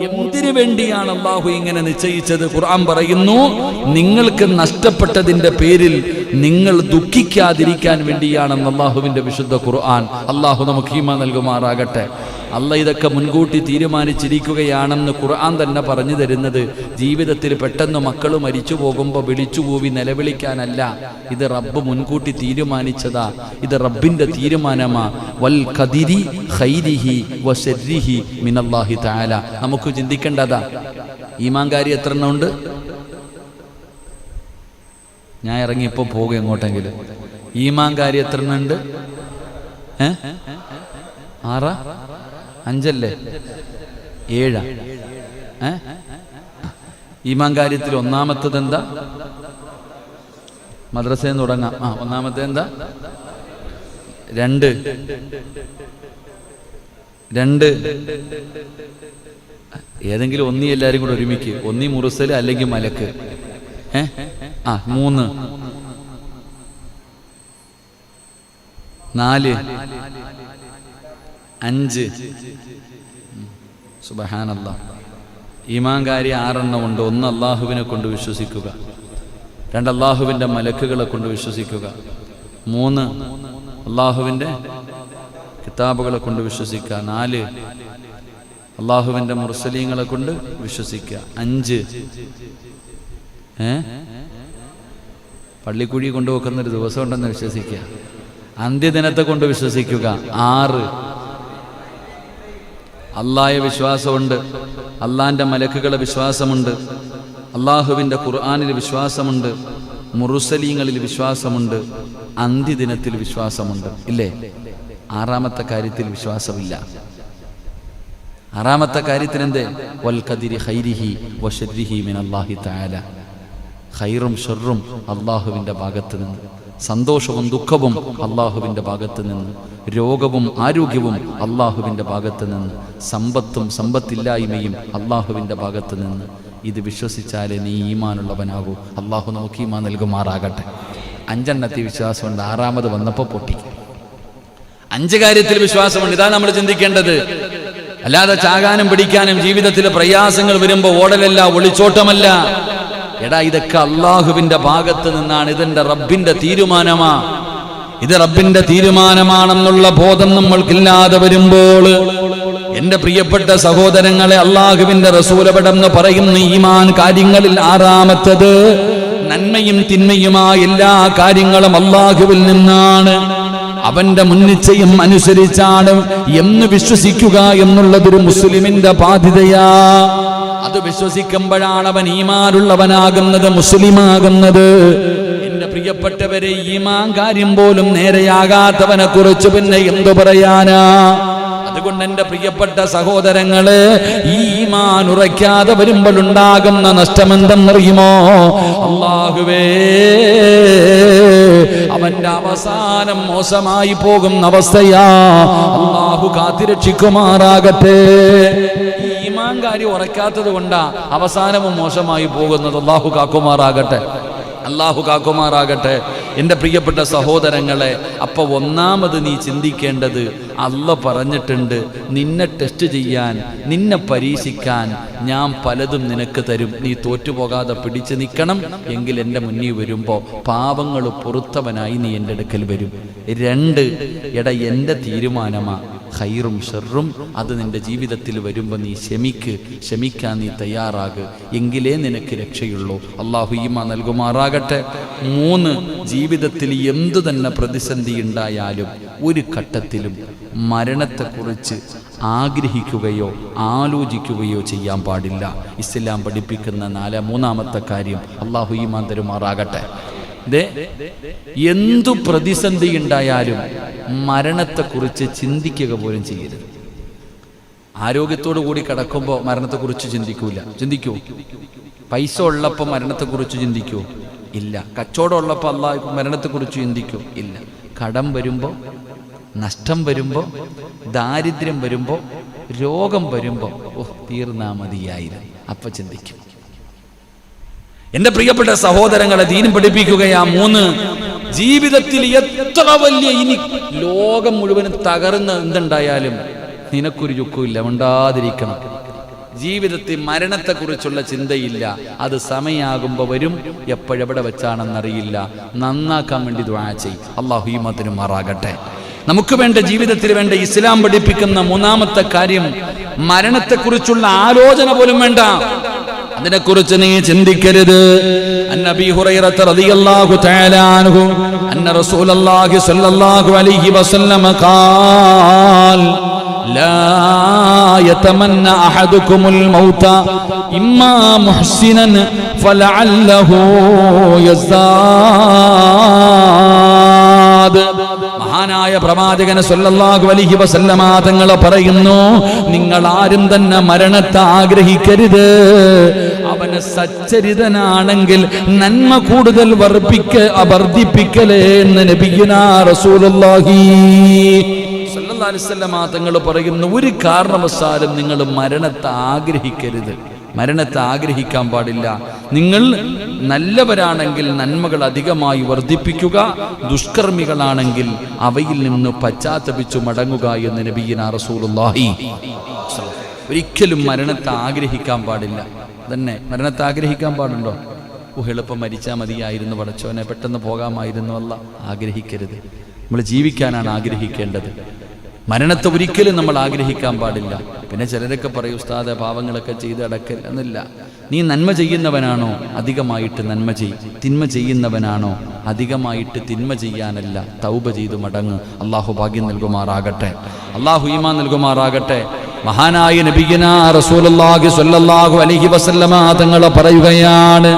എന്തിനു വേണ്ടിയാണ് അള്ളാഹു ഇങ്ങനെ നിശ്ചയിച്ചത്? ഖുർആൻ പറയുന്നു, നിങ്ങൾക്ക് നഷ്ടപ്പെട്ടതിന്റെ പേരിൽ നിങ്ങൾ ദുഃഖിക്കാതിരിക്കാൻ വേണ്ടിയാണെന്ന് അള്ളാഹുവിന്റെ വിശുദ്ധ ഖുർആൻ. അള്ളാഹു നമുക്ക് ഈമാൻ നൽകുമാറാകട്ടെ. അള്ളാഹ് ഇതൊക്കെ മുൻകൂട്ടി തീരുമാനിച്ചിരിക്കുകയാണെന്ന് ഖുർആൻ തന്നെ പറഞ്ഞു തരുന്നത് ജീവിതത്തിൽ പെട്ടെന്ന് മക്കൾ മരിച്ചു പോകുമ്പോൾ വിളിച്ചുകൂവി നിലവിളിക്കാനല്ല. ഇത് റബ്ബ് മുൻകൂട്ടി തീരുമാനിച്ചതാ. ഇത് റബ്ബിന്റെ തീരുമാനമാ. വൽ ഖദിരി ഖൈരിഹി വശർരിഹി മിനല്ലാഹി തആല. നമുക്ക് ചിന്തിക്കേണ്ടതാ. ഈമാൻകാരി എത്ര എണ്ണം ഉണ്ട്? ഞാൻ ഇറങ്ങി ഇപ്പോൾ പോകും എങ്ങോട്ടെങ്കിലും. ഈമാൻകാരി എത്ര എണ്ണം ഉണ്ട്? 6 5 7 ഈമാൻ കാര്യത്തിൽ ഒന്നാമത്തത് എന്താ? മദ്രസയിൽ നിന്ന് തുടങ്ങാം. ഒന്നാമത്തെ എന്താ? 2 ഏതെങ്കിലും ഒന്നി എല്ലാരും കൂടെ ഒരുമിക്ക്. ഒന്നി മുറുസല് അല്ലെങ്കിൽ മലക്ക്. 3 4 5 സുബ്ഹാനല്ലാഹ്. ഈമാൻകാരി 6 എണ്ണം ഉണ്ട്. 1 അള്ളാഹുവിനെ കൊണ്ട് വിശ്വസിക്കുക, 2 അള്ളാഹുവിൻ്റെ മലക്കുകളെ കൊണ്ട് വിശ്വസിക്കുക, 3 അള്ളാഹുവിൻ്റെ കിതാബുകളെ കൊണ്ട് വിശ്വസിക്കുക, 4 അള്ളാഹുവിൻ്റെ മുർസലീങ്ങളെ കൊണ്ട് വിശ്വസിക്കുക, 5 പള്ളിക്കുഴി കൊണ്ടുവെക്കുന്നൊരു ദിവസം ഉണ്ടെന്ന് വിശ്വസിക്കുക, അന്ത്യദിനത്തെ കൊണ്ട് വിശ്വസിക്കുക, 6 അള്ളാഹയെ വിശ്വാസമുണ്ട്, അള്ളാഹിൻ്റെ മലക്കുകളെ വിശ്വാസമുണ്ട്, അള്ളാഹുവിൻ്റെ ഖുർആനിൽ വിശ്വാസമുണ്ട്, മുർസലീങ്ങളിൽ വിശ്വാസമുണ്ട്, അന്ത്യദിനത്തിൽ വിശ്വാസമുണ്ട്. ഇല്ലേ? 6ാമത്തെ കാര്യത്തിൽ വിശ്വാസമില്ല. 6ാമത്തെ കാര്യത്തിന് എന്തേ? വൽ ഖദിരി ഖൈരിഹി വശർരിഹി മിനല്ലാഹി തആല. ഖൈറും ഷർറും അള്ളാഹുവിൻ്റെ ഭാഗത്ത് നിന്ന്, സന്തോഷവും ദുഃഖവും അള്ളാഹുവിൻ്റെ ഭാഗത്ത് നിന്ന്, രോഗവും ആരോഗ്യവും അള്ളാഹുവിൻ്റെ ഭാഗത്ത് നിന്ന്, സമ്പത്തും സമ്പത്തില്ലായ്മയും അള്ളാഹുവിൻ്റെ ഭാഗത്ത് നിന്ന്. ഇത് വിശ്വസിച്ചാലേ നീ ഈമാനുള്ളവനാകൂ. അള്ളാഹു നമുക്ക് ഈമാൻ നൽകുമാറാകട്ടെ. 5 എണ്ണത്തിൽ വിശ്വാസമുണ്ട്, 6ാമത് വന്നപ്പോൾ പൊട്ടി. 5 കാര്യത്തിൽ വിശ്വാസമുണ്ട്. ഇതാണ് നമ്മൾ ചിന്തിക്കേണ്ടത്. അല്ലാതെ ചാകാനും പിടിക്കാനും ജീവിതത്തിലെ പ്രയാസങ്ങൾ വരുമ്പോൾ ഓടലല്ല, ഒളിച്ചോട്ടമല്ല. എടാ, ഇതൊക്കെ അള്ളാഹുവിന്റെ ഭാഗത്ത് നിന്നാണ്. ഇതെന്റെ റബ്ബിന്റെ തീരുമാനമാ. ഇത് റബ്ബിന്റെ തീരുമാനമാണെന്നുള്ള ബോധം നമ്മൾക്കില്ലാതെ വരുമ്പോൾ, എന്റെ പ്രിയപ്പെട്ട സഹോദരങ്ങളെ, അള്ളാഹുവിന്റെ റസൂലപടം പറയുന്ന ഈമാൻ കാര്യങ്ങളിൽ 6ാമത്തത്, നന്മയും തിന്മയുമായ എല്ലാ കാര്യങ്ങളും അള്ളാഹുവിൽ നിന്നാണ്, അവന്റെ മുൻനിശ്ചയം അനുസരിച്ചാണ് എന്ന് വിശ്വസിക്കുക എന്നുള്ളതൊരു മുസ്ലിമിന്റെ ബാധ്യതയാ. അത് വിശ്വസിക്കുമ്പോഴാണ് അവൻ ഈമാനുള്ളവനാകുന്നത്, മുസ്ലിമാകുന്നത്. എന്റെ പ്രിയപ്പെട്ടവരെ, ഈമാൻ കാര്യം പോലും നേരെയാകാത്തവനെ കുറിച്ച് പിന്നെ എന്തു പറയാനാ? അതുകൊണ്ട് എന്റെ പ്രിയപ്പെട്ട സഹോദരങ്ങള്, ഈ ഈമാൻ ഉറയ്ക്കാതെ വരുമ്പോൾ ഉണ്ടാകുന്ന നഷ്ടമെന്തെന്നറിയുമോ? അല്ലാഹുവേ, അവന്റെ അവസാനം മോശമായി പോകുന്ന അവസ്ഥയാ. അല്ലാഹു കാത്തിരക്ഷിക്കുമാറാകട്ടെ. ഈമാൻ കാര്യം ഉറയ്ക്കാത്തത് കൊണ്ടാ അവസാനവും മോശമായി പോകുന്നത്. അല്ലാഹു കാക്കുമാറാകട്ടെ, അല്ലാഹു കാക്കുമാറാകട്ടെ. എൻ്റെ പ്രിയപ്പെട്ട സഹോദരങ്ങളെ, അപ്പോൾ ഒന്നാമത് നീ ചിന്തിക്കേണ്ടത്, അല്ലാഹ് പറഞ്ഞിട്ടുണ്ട്, നിന്നെ ടെസ്റ്റ് ചെയ്യാൻ, നിന്നെ പരീക്ഷിക്കാൻ ഞാൻ പലതും നിനക്ക് തരും. നീ തോറ്റുപോകാതെ പിടിച്ചു നിൽക്കണം. എങ്കിൽ എൻ്റെ മുന്നിൽ വരുമ്പോൾ പാപങ്ങൾ പൊറുത്തവനായി നീ എൻ്റെ അടുക്കൽ വരും. 2, എടാ എൻ്റെ തീരുമാനമാണ്, ഖൈറും ഷർറും അത് നിന്റെ ജീവിതത്തിൽ വരുമ്പോൾ നീ ക്ഷമിക്കാൻ നീ തയ്യാറാകുക. എങ്കിലേ നിനക്ക് രക്ഷയുള്ളൂ. അള്ളാഹു ഈമാൻ നൽകുമാറാകട്ടെ. 3, ജീവിതത്തിൽ എന്തു തന്നെ പ്രതിസന്ധി ഉണ്ടായാലും ഒരു ഘട്ടത്തിലും മരണത്തെക്കുറിച്ച് ആഗ്രഹിക്കുകയോ ആലോചിക്കുകയോ ചെയ്യാൻ പാടില്ല. ഇസ്ലാം പഠിപ്പിക്കുന്ന 3-ാമത്തെ കാര്യം. അള്ളാഹു ഈമാൻ തരുമാറാകട്ടെ. എന്തു പ്രതിസന്ധി ഉണ്ടായാലും മരണത്തെക്കുറിച്ച് ചിന്തിക്കുക പോലും ചെയ്യരുത്. ആരോഗ്യത്തോടു കൂടി കിടക്കുമ്പോൾ മരണത്തെക്കുറിച്ച് ചിന്തിക്കൂ? പൈസ ഉള്ളപ്പോൾ മരണത്തെക്കുറിച്ച് ചിന്തിക്കൂ? ഇല്ല. കച്ചവടം ഉള്ളപ്പോൾ അല്ലാഹ് മരണത്തെക്കുറിച്ച് ചിന്തിക്കൂ? ഇല്ല. കടം വരുമ്പോൾ, നഷ്ടം വരുമ്പോൾ, ദാരിദ്ര്യം വരുമ്പോൾ, രോഗം വരുമ്പോൾ, തീർന്നാ മതിയായിരുന്നു, അപ്പം ചിന്തിക്കും. എന്റെ പ്രിയപ്പെട്ട സഹോദരങ്ങളെ, ദീനും പഠിപ്പിക്കുകയാ. 3, ജീവിതത്തിൽ എത്ര വലിയ, ഇനി ലോകം മുഴുവനും തകർന്ന് എന്തുണ്ടായാലും നിനക്കൊരു ചുക്കുമില്ല, ഉണ്ടാതിരിക്കണം. ജീവിതത്തിൽ മരണത്തെക്കുറിച്ചുള്ള ചിന്തയില്ല. അത് സമയമാകുമ്പോൾ വരും, എപ്പോഴെവിടെ വെച്ചാണെന്നറിയില്ല. നന്നാക്കാൻ വേണ്ടി ദുആ ചെയ്യും. അല്ലാഹു ഈമാൻ തരുമാറാകട്ടെ. നമുക്ക് വേണ്ട, ജീവിതത്തിൽ വേണ്ട ഇസ്ലാം പഠിപ്പിക്കുന്ന 3-ാമത്തെ കാര്യം, മരണത്തെക്കുറിച്ചുള്ള ആലോചന പോലും വേണ്ട. അതിനെക്കുറിച്ച് നീ ചിന്തിക്കരുത്. അന്നബി ഹുറൈറ റളിയല്ലാഹു തആല അൻഹു അന്ന റസൂലുള്ളാഹി സ്വല്ലല്ലാഹു അലൈഹി വസല്ലം ഖാൽ ലാ യതമന്ന അഹദുകുമുൽ മൗത ഇമ്മാ മുഹ്സിനൻ ഫലഅല്ലഹു യസ്ദാദ്. മഹാനായ പ്രവാചകൻ സ്വല്ലല്ലാഹു അലൈഹി വസല്ലമ തങ്ങൾ പറയുന്നു, നിങ്ങൾ ആരും തന്നെ മരണത്തെ ആഗ്രഹിക്കരുത്. അവന് സച്ചരിതനാണെങ്കിൽ നന്മ കൂടുതൽ വർദ്ധിപ്പിക്കലേ എന്ന് നബിയുനാ റസൂലുള്ളാഹി സ്വല്ലല്ലാഹു അലൈഹി വസല്ലമ തങ്ങൾ പറയുന്നു, ഒരു കാരണവശാലും നിങ്ങൾ മരണത്തെ ആഗ്രഹിക്കരുത്. മരണത്തെ ആഗ്രഹിക്കാൻ പാടില്ല. നിങ്ങൾ നല്ലവരാണെങ്കിൽ നന്മകൾ അധികമായി വർദ്ധിപ്പിക്കുക, ദുഷ്കർമ്മികളാണെങ്കിൽ അവയിൽ നിന്ന് പശ്ചാത്തപിച്ചു മടങ്ങുക എന്ന് നബിയുനാ റസൂലുള്ളാഹി. ഒരിക്കലും മരണത്തെ ആഗ്രഹിക്കാൻ പാടില്ല. തന്നെ മരണത്തെ ആഗ്രഹിക്കാൻ പാടുണ്ടോ? എളുപ്പം മരിച്ചാൽ മതിയായിരുന്നു, പടച്ചോനെ പെട്ടെന്ന് പോകാമായിരുന്നു, അല്ല. ആഗ്രഹിക്കരുത്. നമ്മൾ ജീവിക്കാനാണ് ആഗ്രഹിക്കേണ്ടത്. മരണത്തെ ഒരിക്കലും നമ്മൾ ആഗ്രഹിക്കാൻ പാടില്ല. പിന്നെ ചിലരൊക്കെ പറയും, ഉസ്താദെ പാവങ്ങളൊക്കെ ചെയ്ത് അടക്കൽ എന്നില്ല. നീ നന്മ ചെയ്യുന്നവനാണോ അധികമായിട്ട് നന്മ തിന്മ ചെയ്യുന്നവനാണോ അധികമായിട്ട് തിന്മ ചെയ്യാനല്ല, തൗബ ചെയ്തു മടങ്ങ്. അള്ളാഹു ഭാഗ്യം നൽകുമാറാകട്ടെ, അള്ളാഹു ഈമാൻ നൽകുമാറാകട്ടെ. മഹാനായ നബിയുനാ റസൂലുള്ളാഹി സ്വല്ലല്ലാഹു അലൈഹി വസല്ലമ തങ്ങൾ പറയുകയാണ്,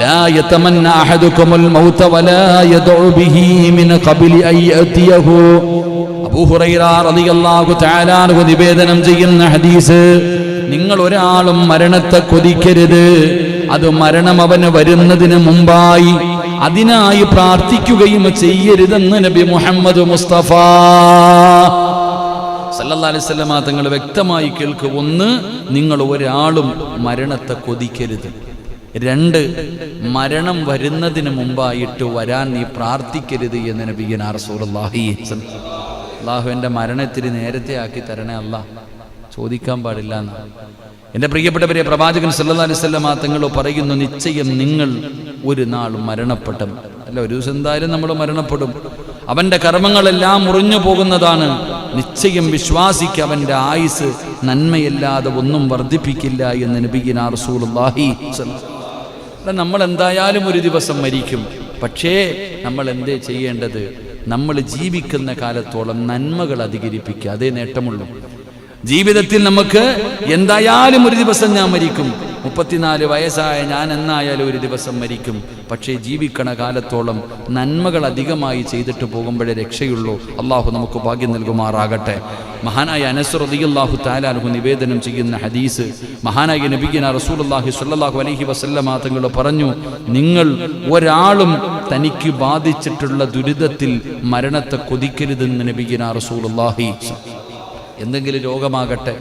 ലാ യതമന്ന അഹദുകുമുൽ മൗത വലാ യദഉ ബിഹി മിൻ ഖബ്ലി അൻ യഅതിയഹു. അബൂ ഹുറൈറ റളിയല്ലാഹു തആല അൻഹു നിവേദനം ചെയ്യുന്ന ഹദീസ്, നിങ്ങൾ ഒരാളും മരണത്തെ കൊതിക്കരുത്. അത് മരണം അവന് വരുന്നതിന് മുമ്പായി അതിനായി പ്രാർത്ഥിക്കുകയും ചെയ്യരുതെന്ന് നബി മുഹമ്മദ് മുസ്തഫ സല്ലല്ലാഹു അലൈഹി വസല്ലമ തങ്ങൾ വ്യക്തമായി കേൾക്കുക. 1, നിങ്ങൾ ഒരാളും മരണത്തെ കൊതിക്കരുത്. 2, മരണം വരുന്നതിന് മുമ്പായിട്ട് വരാൻ നീ പ്രാർത്ഥിക്കരുത് എന്ന് നബിയുനാ റസൂലുള്ളാഹി. അല്ലാഹു എൻ്റെ മരണത്തിന് നേരത്തെ ആക്കി തരണേ അല്ലാഹ്, ചോദിക്കാൻ പാടില്ല എന്ന്. എൻ്റെ പ്രിയപ്പെട്ടവരെ, പ്രവാചകൻ സല്ലല്ലാഹു അലൈഹി വസല്ലമ തങ്ങൾ പറയുന്നു, നിശ്ചയം നിങ്ങൾ ഒരു നാൾ മരണപ്പെടും. അല്ല, ഒരു ദിവസം എന്തായാലും നമ്മൾ മരണപ്പെടും. അവൻ്റെ കർമ്മങ്ങളെല്ലാം മുറിഞ്ഞു പോകുന്നതാണ്. നിശ്ചയം വിശ്വാസിക്ക് അവൻ്റെ ആയുസ് നന്മയല്ലാതെ ഒന്നും വർദ്ധിപ്പിക്കില്ല എന്ന് നബിയുനാ റസൂലുള്ളാഹി. നമ്മൾ എന്തായാലും ഒരു ദിവസം മരിക്കും. പക്ഷേ നമ്മൾ എന്തേ ചെയ്യേണ്ടത്? നമ്മൾ ജീവിക്കുന്ന കാലത്തോളം നന്മകൾ അധികരിപ്പിക്കുക, അതേ നേട്ടമുള്ളൂ. ജീവിതത്തിൽ നമുക്ക് എന്തായാലും ഒരു ദിവസം ഞാൻ മരിക്കും, 34 വയസ്സായ ഞാൻ എന്നായാലും ഒരു ദിവസം മരിക്കും. പക്ഷേ ജീവിക്കണ കാലത്തോളം നന്മകൾ അധികമായി ചെയ്തിട്ട് പോകുമ്പോഴേ രക്ഷയുള്ളൂ. അള്ളാഹു നമുക്ക് ഭാഗ്യം നൽകുമാറാകട്ടെ. മഹാനായ അനസ് റളിയല്ലാഹു തആല അൻഹു നിവേദനം ചെയ്യുന്ന ഹദീസ്, മഹാനായ നബിയുനാ റസൂലുള്ളാഹി സ്വല്ലല്ലാഹു അലൈഹി വസല്ലമ തങ്ങൾ പറഞ്ഞു, നിങ്ങൾ ഒരാളും തനിക്ക് ബാധിച്ചിട്ടുള്ള ദുരിതത്തിൽ മരണത്തെ കൊതിക്കരുതെന്ന് നബിയുനാ റസൂലുള്ളാഹി. എന്തെങ്കിലും രോഗമാകട്ടെ,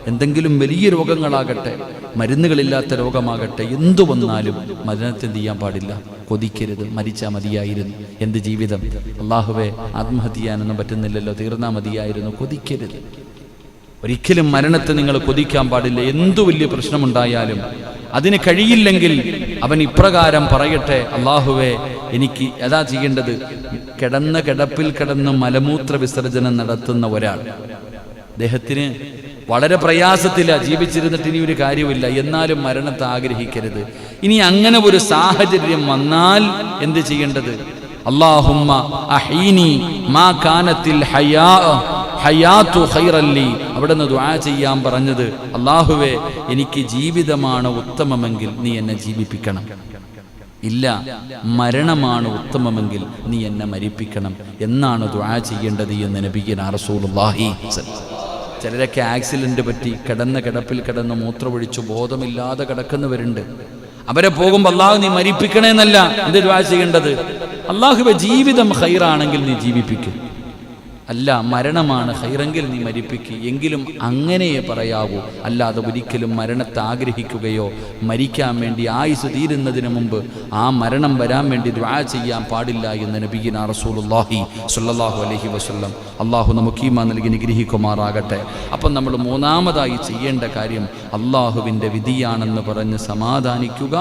എന്തെങ്കിലും വലിയ രോഗങ്ങളാകട്ടെ, മരുന്നുകളില്ലാത്ത രോഗമാകട്ടെ, എന്തു വന്നാലും മരണത്തെ എന്ത് ചെയ്യാൻ പാടില്ല, കൊതിക്കരുത്. മരിച്ചാൽ മതിയായിരുന്നു, എന്ത് ജീവിതം, അള്ളാഹുവേ ആത്മഹത്യ ചെയ്യാനൊന്നും പറ്റുന്നില്ലല്ലോ, തീർന്നാ മതിയായിരുന്നു, കൊതിക്കരുത്. ഒരിക്കലും മരണത്തെ നിങ്ങൾ കൊതിക്കാൻ പാടില്ല. എന്തു വലിയ പ്രശ്നമുണ്ടായാലും അതിന് കഴിയില്ലെങ്കിൽ അവൻ ഇപ്രകാരം പറയട്ടെ, അള്ളാഹുവേ എനിക്ക് ഏതാ ചെയ്യേണ്ടത്. കിടന്ന കിടപ്പിൽ കിടന്ന് മലമൂത്ര വിസർജനം നടത്തുന്ന ഒരാൾ, അദ്ദേഹത്തിന് വളരെ പ്രയാസത്തില, ജീവിച്ചിരുന്നിട്ട് ഇനി ഒരു കാര്യമില്ല, എന്നാലും മരണത്തെ ആഗ്രഹിക്കരുത്. ഇനി അങ്ങനെ ഒരു സാഹചര്യം വന്നാൽ എന്ത് ചെയ്യേണ്ടത്? അല്ലാഹുമ്മ അഹീനി മാ കാനത്തിൽ ഹയാത്തു ഖൈറല്ലി. അവിടുന്ന് ദുആ ചെയ്യാൻ പറഞ്ഞത്, അല്ലാഹുവേ എനിക്ക് ജീവിതമാണ് ഉത്തമമെങ്കിൽ നീ എന്നെ ജീവിപ്പിക്കണം, ഇല്ല മരണമാണ് ഉത്തമമെങ്കിൽ നീ എന്നെ മരിപ്പിക്കണം എന്നാണ് ദുആ ചെയ്യേണ്ടത് എന്ന് നബിയുനാ റസൂലുള്ളാഹി. ചിലരൊക്കെ ആക്സിഡന്റ് പറ്റി കിടന്ന കിടപ്പിൽ കിടന്ന് മൂത്രമൊഴിച്ചു ബോധമില്ലാതെ കിടക്കുന്നവരുണ്ട്. അവരെ പോകുമ്പോൾ അല്ലാഹു നീ മരിപ്പിക്കണേന്നല്ല എന്ത് ദുആ ചെയ്യേണ്ടത്, അല്ലാഹുവേ ജീവിതം ഖൈറാണെങ്കിൽ നീ ജീവിപ്പിക്കും, അല്ല മരണമാണ് ഖൈറെങ്കിൽ നീ മരിപ്പിക്കുക, എങ്കിലും അങ്ങനെയേ പറയാവൂ. അല്ലാതെ ഒരിക്കലും മരണത്തെ ആഗ്രഹിക്കുകയോ മരിക്കാൻ വേണ്ടി ആയുസ് തീരുന്നതിന് മുമ്പ് ആ മരണം വരാൻ വേണ്ടി ദുആ ചെയ്യാൻ പാടില്ല എന്ന് നബിയുനാ റസൂലുള്ളാഹി സ്വല്ലല്ലാഹു അലൈഹി വസല്ലം. അള്ളാഹു നമുക്ക് ഈമാൻ നൽകി നിഗ്രഹിക്കുമാറാകട്ടെ. അപ്പം നമ്മൾ മൂന്നാമതായി ചെയ്യേണ്ട കാര്യം അള്ളാഹുവിൻ്റെ വിധിയാണെന്ന് പറഞ്ഞ് സമാധാനിക്കുക.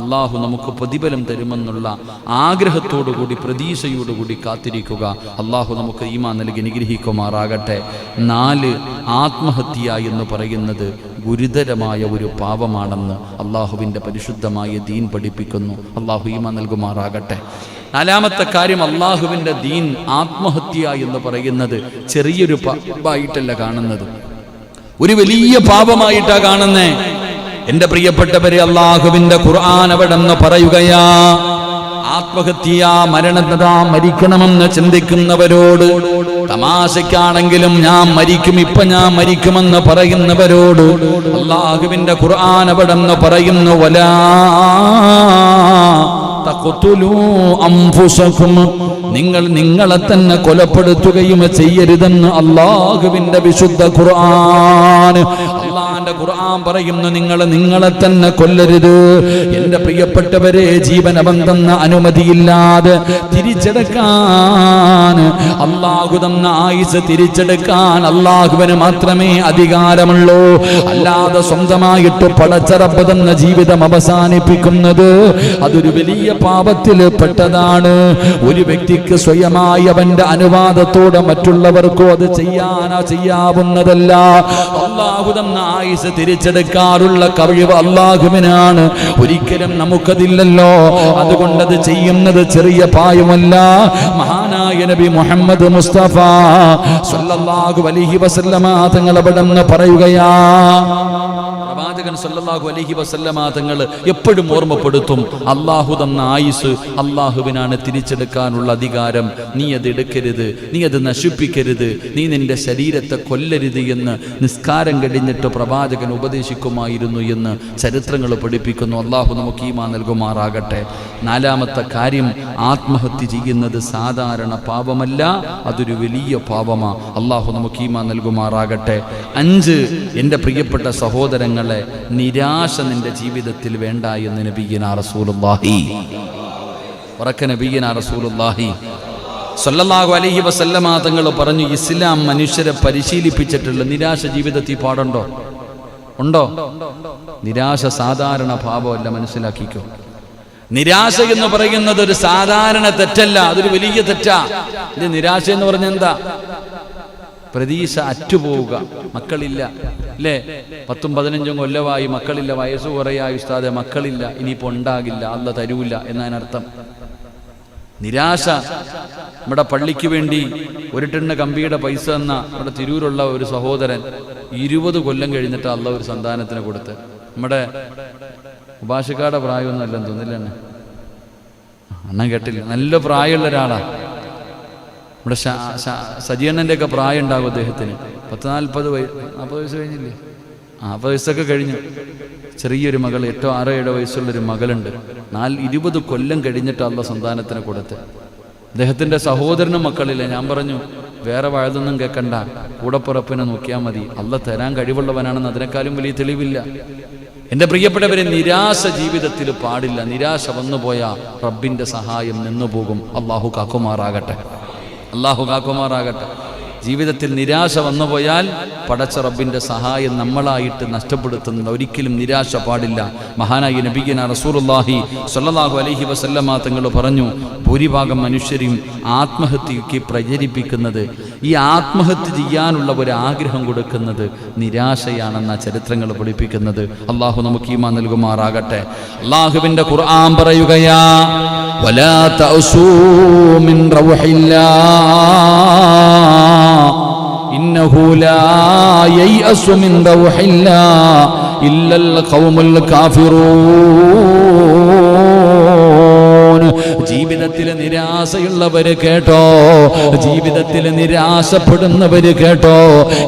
അള്ളാഹു നമുക്ക് പ്രതിഫലം തരുമെന്നുള്ള ആഗ്രഹത്തോടുകൂടി പ്രതീക്ഷയോടുകൂടി കാത്തിരിക്കുക. അള്ളാഹു നമുക്ക് ഈമാൻ നൽകി നിഗ്രഹിക്കുമാറാകട്ടെ. 4, ആത്മഹത്യ എന്ന് പറയുന്നത് ഗുരുതരമായ ഒരു പാപമാണെന്ന് അള്ളാഹുവിൻ്റെ പരിശുദ്ധമായ ദീൻ പഠിപ്പിക്കുന്നു. അള്ളാഹു ഈമാൻ നൽകുമാറാകട്ടെ. 4-ാമത്തെ കാര്യം, അള്ളാഹുവിൻ്റെ ദീൻ ആത്മഹത്യ എന്ന് പറയുന്നത് ചെറിയൊരു പാപമായിട്ടല്ല കാണുന്നത്, ഒരു വലിയ പാപമായിട്ടാണ് കാണുന്നേ. എൻ്റെ പ്രിയപ്പെട്ടവരെ, അള്ളാഹുവിൻ്റെ ഖുർആൻ അവിടെ നിന്ന് പറയുകയാ, ആത്മഹത്യ മരിക്കണമെന്ന് ചിന്തിക്കുന്നവരോട്, തമാശക്കാണെങ്കിലും ഞാൻ മരിക്കും, ഇപ്പൊ ഞാൻ മരിക്കുമെന്ന് പറയുന്നവരോട് അല്ലാഹുവിന്റെ ഖുർആൻ അവിടെ നിന്ന് പറയുന്നു, വലാ തഖ്തുലൂ അൻഫുസകും, നിങ്ങൾ നിങ്ങളെ തന്നെ കൊലപ്പെടുത്തുകയും ചെയ്യരുതെന്ന് അല്ലാഹുവിന്റെ വിശുദ്ധ ഖുർആൻ. അല്ലാഹുവിന്റെ ഖുർആൻ പറയുന്നു, നിങ്ങളെ തന്നെ കൊല്ലരുത്. എൻ്റെ പ്രിയപ്പെട്ടവരെ, ജീവനവൻ തന്ന അനുമതിയില്ലാതെ തിരിച്ചെടുക്കാൻ, അല്ലാഹു തന്ന ആയുസ് തിരിച്ചെടുക്കാൻ അല്ലാഹുവിന് മാത്രമേ അധികാരമുള്ളൂ. അല്ലാതെ സ്വന്തമായിട്ട് പടച്ച റബ്ബ് തന്ന ജീവിതം അവസാനിപ്പിക്കുന്നത് അതൊരു വലിയ പാപത്തിൽ പെട്ടതാണ്. ഒരു വ്യക്തിക്ക് സ്വയമായി അവന്റെ അനുവാദത്തോടെ മറ്റുള്ളവർക്കോ അത് ചെയ്യാവുന്നതല്ല. അല്ലാഹു തന്ന ആയുസ് തിരിച്ചെടുക്കാറുള്ള കഴിവ് അല്ലാഹുവിനാണ്, ഒരിക്കലും നമുക്കതില്ലല്ലോ. അതുകൊണ്ടത് ചെയ്യുന്നത് ചെറിയ പായമല്ല. മഹാനായ നബി മുഹമ്മദ് മുസ്തഫ സ്വല്ലല്ലാഹു അലൈഹി വസല്ലമ തങ്ങൾ അവിടെ നിന്ന് പറയുകയാ, പ്രവാചകൻ സല്ലല്ലാഹു അലൈഹി വസല്ലമ തങ്ങൾ എപ്പോഴും ഓർമ്മപ്പെടുത്തും, അല്ലാഹു തന്ന ആയുസ് അല്ലാഹുവിനാണ് തിരിച്ചെടുക്കാനുള്ള അധികാരം. നീ അത് എടുക്കരുത്, നീ അത് നശിപ്പിക്കരുത്, നീ നിന്റെ ശരീരത്തെ കൊല്ലരുത് എന്ന് നിസ്കാരം കഴിഞ്ഞിട്ട് പ്രവാചകൻ ഉപദേശിക്കുമായിരുന്നു എന്ന് ചരിത്രങ്ങൾ പഠിപ്പിക്കുന്നു. അല്ലാഹു നമുക്ക് ഈമാൻ നൽകുമാറാകട്ടെ. 4-ാമത്തെ കാര്യം, ആത്മഹത്യ ചെയ്യുന്നത് സാധാരണ പാപമല്ല, അതൊരു വലിയ പാപമാ. അല്ലാഹു നമുക്ക് ഈമാൻ നൽകുമാറാകട്ടെ. 5, എൻ്റെ പ്രിയപ്പെട്ട സഹോദരങ്ങളെ, നിരാശ നിന്റെ ജീവിതത്തിൽ വേണ്ട എന്ന് നബിയുനാ റസൂലുള്ളാഹി സ്വല്ലല്ലാഹു അലൈഹി വസല്ലമ തങ്ങൾ പറഞ്ഞു, ഇസ്ലാം മനുഷ്യരെ പരിശീലിപ്പിച്ചിട്ടുള്ള നിരാശ ജീവിതത്തിൽ പാടുണ്ടോ? ഉണ്ടോ? നിരാശ സാധാരണ പാപമല്ല, മനസ്സിലാക്കിക്കോ. നിരാശ എന്ന് പറയുന്നത് ഒരു സാധാരണ തെറ്റല്ല, അതൊരു വലിയ തെറ്റാ. ഇത് നിരാശ എന്ന് പറഞ്ഞ എന്താ? പ്രതീക്ഷ അറ്റുപോവുക, മക്കളില്ല അല്ലേ, 10-15 കൊല്ലമായി മക്കളില്ല, വയസ്സ് കുറയായി ഉസ്താദെ മക്കളില്ല, ഇനിയിപ്പോൾ ഉണ്ടാകില്ല, അല്ല തരൂല എന്നതിനർത്ഥം. നിരാശ. നമ്മുടെ പള്ളിക്ക് വേണ്ടി 1 ടണ്ണ് കമ്പിയുടെ പൈസ തന്ന നമ്മുടെ തിരൂരുള്ള ഒരു സഹോദരൻ 20 കൊല്ലം കഴിഞ്ഞിട്ട് അള്ളാഹ് ഒരു സന്താനത്തിന് കൊടുത്ത്. നമ്മുടെ ഉപാസിക്കാടെ പ്രായമൊന്നും അല്ലെന്ന് തോന്നില്ല എന്നെ, അണ്ണൻ കേട്ടില്ല, നല്ല പ്രായമുള്ള ഒരാളാണ്. നമ്മുടെ സജിയണ്ണൻ്റെ ഒക്കെ പ്രായം ഉണ്ടാകും അദ്ദേഹത്തിന്. 40 വയസ്സ് കഴിഞ്ഞില്ലേ? 40 വയസ്സൊക്കെ കഴിഞ്ഞു. ചെറിയൊരു മകൾ, 8, 6, 7 വയസ്സുള്ളൊരു മകളുണ്ട്. 20 കൊല്ലം കഴിഞ്ഞിട്ട് അള്ള സന്താനത്തിന് കൊടുത്ത്. അദ്ദേഹത്തിൻ്റെ സഹോദരനും മക്കളില്ല. ഞാൻ പറഞ്ഞു വേറെ വഴുതൊന്നും കേൾക്കണ്ട, കൂടപ്പുറപ്പിനെ നോക്കിയാൽ മതി, അള്ള തരാൻ കഴിവുള്ളവനാണെന്ന് അതിനേക്കാളും വലിയ തെളിവില്ല. എൻ്റെ പ്രിയപ്പെട്ടവരെ, നിരാശ ജീവിതത്തിൽ പാടില്ല. നിരാശ വന്നുപോയാൽ റബ്ബിൻ്റെ സഹായം നിന്നുപോകും. അള്ളാഹു കാക്കുമാറാകട്ടെ, അള്ളാഹു കാക്കുമാറാകട്ടെ. ജീവിതത്തിൽ നിരാശ വന്നുപോയാൽ പടച്ച റബ്ബിൻ്റെ സഹായം നമ്മളായിട്ട് നഷ്ടപ്പെടുത്തുന്നില്ല. ഒരിക്കലും നിരാശ പാടില്ല. മഹാനായ നബിയന റസൂലുള്ളാഹി സ്വല്ലല്ലാഹു അലൈഹി വസല്ലമ തങ്ങൾ പറഞ്ഞു, ഭൂരിഭാഗം മനുഷ്യരും ആത്മഹത്യയ്ക്ക് പ്രചരിപ്പിക്കുന്നത്, ഈ ആത്മഹത്യ ചെയ്യാനുള്ള ഒരു ആഗ്രഹം കൊടുക്കുന്നത് നിരാശയാണെന്ന ചരിത്രങ്ങൾ പഠിപ്പിക്കുന്നത്. അള്ളാഹു നമുക്ക് ഈമാൻ നൽകുമാറാകട്ടെ. അള്ളാഹുവിൻ്റെ ഖുർആൻ പറയുകയാ, വലാ തഅസൂ മിൻ റൗഹില്ലാഹ് ഇന്നഹു ലാ യയഅസു മിൻ റൗഹില്ലാഹ് ഇല്ലൽ ഖൗമുൽ കാഫിറൂൻ. ജീവിതത്തിൽ നിരാശയുള്ളവര് കേട്ടോ, ജീവിതത്തിൽ നിരാശപ്പെടുന്നവര് കേട്ടോ,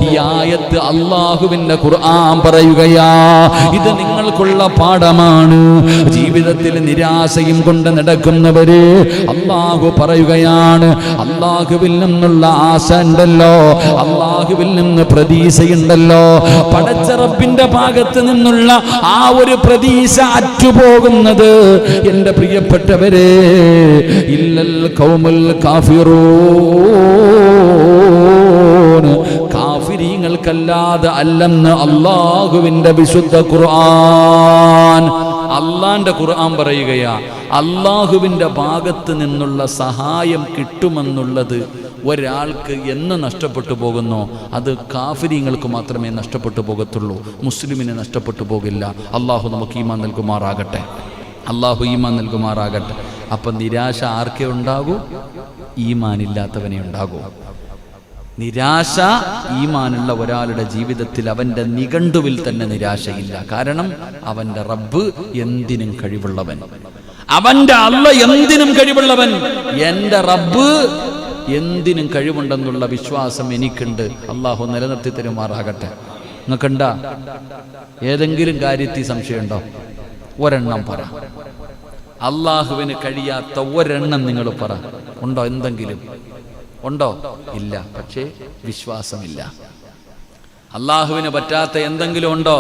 ഈ ആയത്ത് അള്ളാഹുവിന്റെ ഖുർആൻ പറയുകയാ, ഇത് നിങ്ങൾക്കുള്ള പാഠമാണ്. ജീവിതത്തിൽ നിരാശയും കൊണ്ട് നടക്കുന്നവര് അള്ളാഹു പറയുകയാണ്, അള്ളാഹുവിൽ നിന്നുള്ള ആശ ഉണ്ടല്ലോ, അള്ളാഹുവിൽ നിന്ന് പ്രതീക്ഷയുണ്ടല്ലോ, പടച്ച റബ്ബിന്റെ ഭാഗത്ത് നിന്നുള്ള ആ ഒരു പ്രതീക്ഷ അറ്റുപോകുന്നത് എൻ്റെ പ്രിയപ്പെട്ടവരെ ഇല്ലൽ ഖൗമുൽ കാഫിറൂൻ, കാഫിരീങ്ങൾക്കല്ലാതെ അല്ലെന്ന് അള്ളാഹുവിന്റെ വിശുദ്ധ ഖുർആൻ. അള്ളാന്റെ ഖുർആൻ പറയുകയാ, അള്ളാഹുവിന്റെ ഭാഗത്ത് നിന്നുള്ള സഹായം കിട്ടുമെന്നുള്ളത് ഒരാൾക്ക് എന്ന് നഷ്ടപ്പെട്ടു പോകുന്നോ അത് കാഫിരീങ്ങൾക്ക് മാത്രമേ നഷ്ടപ്പെട്ടു പോകത്തുള്ളൂ, മുസ്ലിമിന് നഷ്ടപ്പെട്ടു പോകില്ല. അള്ളാഹു നമുക്ക് ഈമാൻ നൽകുമാറാകട്ടെ, അള്ളാഹു ഈമാൻ നൽകുമാറാകട്ടെ. അപ്പം നിരാശ ആർക്കേ ഉണ്ടാകൂ? ഈമാനില്ലാത്തവനെ ഉണ്ടാകൂ. നിരാശ ഈമാനുള്ള ഒരാളുടെ ജീവിതത്തിൽ അവൻ്റെ നിഘണ്ടുവിൽ തന്നെ നിരാശയില്ല. കാരണം അവൻ്റെ റബ്ബ് എന്തിനും കഴിവുള്ളവൻ, അവൻ്റെ അള്ള എന്തിനും കഴിവുള്ളവൻ, എൻ്റെ റബ്ബ് എന്തിനും കഴിവുണ്ടെന്നുള്ള വിശ്വാസം എനിക്കുണ്ട്. അള്ളാഹു നിലനിർത്തി തരുമാറാകട്ടെ. നിങ്ങൾക്കുണ്ടാ ഏതെങ്കിലും കാര്യത്തിൽ സംശയമുണ്ടോ? ഒരെണ്ണം പറ. അള്ളാഹുവിന് കഴിയാത്ത ഒരെണ്ണം നിങ്ങൾ പറ. ഉണ്ടോ? എന്തെങ്കിലും ഉണ്ടോ? ഇല്ല. പക്ഷേ വിശ്വാസമില്ല. അള്ളാഹുവിന് പറ്റാത്ത എന്തെങ്കിലും ഉണ്ടോ?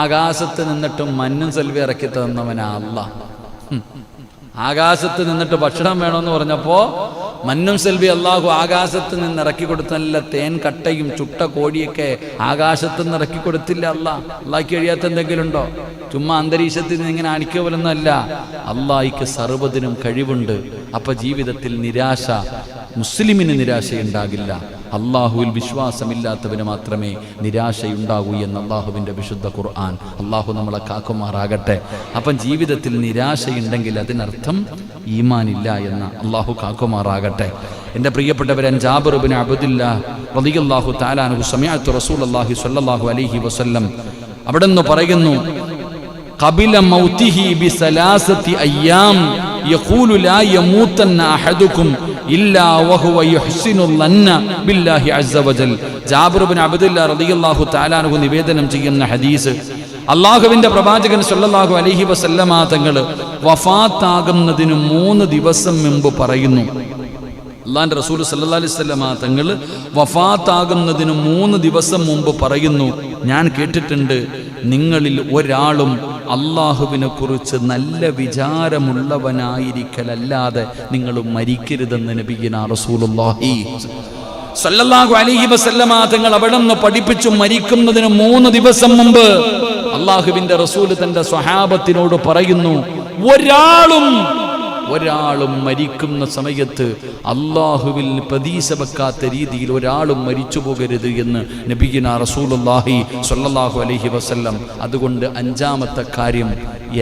ആകാശത്ത് നിന്നിട്ടും മഞ്ഞും സെൽവി ഇറക്കി തന്നവനാ അള്ളാഹ്. ആകാശത്ത് നിന്നിട്ട് ഭക്ഷണം വേണമെന്ന് പറഞ്ഞപ്പോ മന്നും സെൽവി അള്ളാഹു ആകാശത്ത് നിന്ന് ഇറക്കി കൊടുത്തല്ല, തേൻ കട്ടയും ചുട്ട കോഴിയൊക്കെ ആകാശത്ത് നിന്ന് ഇറക്കി കൊടുത്തില്ല. അള്ളാഹിക്ക് കഴിയാത്ത എന്തെങ്കിലും ഉണ്ടോ? ചുമ്മാ അന്തരീക്ഷത്തിൽ നിന്ന് ഇങ്ങനെ അണിക്കപോലൊന്നല്ല, അള്ളാഹിക്ക് സർവ്വതിനും കഴിവുണ്ട്. അപ്പൊ ജീവിതത്തിൽ നിരാശ, മുസ്ലിമിന് നിരാശയുണ്ടാകില്ല. അള്ളാഹുവിൽ വിശ്വാസമില്ലാത്തവന് മാത്രമേ നിരാശയുണ്ടാകൂ എന്ന് അള്ളാഹുവിൻ്റെ വിശുദ്ധ ഖുർആൻ. അള്ളാഹു നമ്മളെ കാക്കുമാറാകട്ടെ. അപ്പം ജീവിതത്തിൽ നിരാശയുണ്ടെങ്കിൽ അതിനർത്ഥം ഈമാനില്ല എന്ന്. അള്ളാഹു കാക്കുമാറാകട്ടെ. എൻ്റെ പ്രിയപ്പെട്ടവരെ, ജാബിർ ഇബ്നു അബ്ദുല്ലാഹ് റളിയല്ലാഹു തആല അൻഹു സമിഅതു റസൂലുള്ളാഹി സ്വല്ലല്ലാഹു അലൈഹി വസല്ലം അവിടെന്ന് പറയുന്നു, ഖബില മൗതിഹി ബിസലാസതി അയ്യാം യഖൂലു ലാ യമൂതന്ന അഹദുകും ഇല്ലാ വഹുവ യുഹ്സിനു ളന്ന ബില്ലാഹി അസ്സ വജൽ. ജാബിർ ഇബ്നു അബ്ദുല്ലാഹ് റളിയല്ലാഹു തആല അൻഹു നിവേദനം ചെയ്യുന്ന ഹദീസ്, അള്ളാഹുവിന്റെ പ്രവാചകൻ സല്ലല്ലാഹു അലൈഹി വസല്ലമ തങ്ങൾ വഫാത്താകുന്നതിന് 3 ദിവസം മുമ്പ് പറയുന്നു. അള്ളാന്റെ റസൂൽ സല്ലല്ലാഹു അലൈഹി വസല്ലമ തങ്ങൾ വഫാത്താകുന്നതിന് 3 ദിവസം മുമ്പ് പറയുന്നു, ഞാൻ കേട്ടിട്ടുണ്ട് നിങ്ങളിൽ ഒരാളും അള്ളാഹുവിനെ കുറിച്ച് നല്ല വിചാരമുള്ളവനായിരിക്കലല്ലാതെ നിങ്ങൾ മരിക്കരുതെന്ന് നബിയുനാ റസൂലുള്ളാഹി സല്ലല്ലാഹു അലൈഹി വസല്ലമ തങ്ങൾ അവിടെ നിന്ന് പഠിപ്പിച്ചു. മരിക്കുന്നതിന് 3 ദിവസം മുമ്പ് അള്ളാഹുവിന്റെ റസൂൽ തന്റെ സ്വഹാബത്തിനോട് പറയുന്നു, ഒരാളും മരിക്കുന്ന സമയത്ത് അള്ളാഹുവിൽ പ്രതീക്ഷ വെക്കാത്ത രീതിയിൽ ഒരാളും മരിച്ചു പോകരുത് എന്ന് നബിയുനാ റസൂലുള്ളാഹി സ്വല്ലല്ലാഹു അലൈഹി വസല്ലം. അതുകൊണ്ട് 5-ാമത്തെ കാര്യം,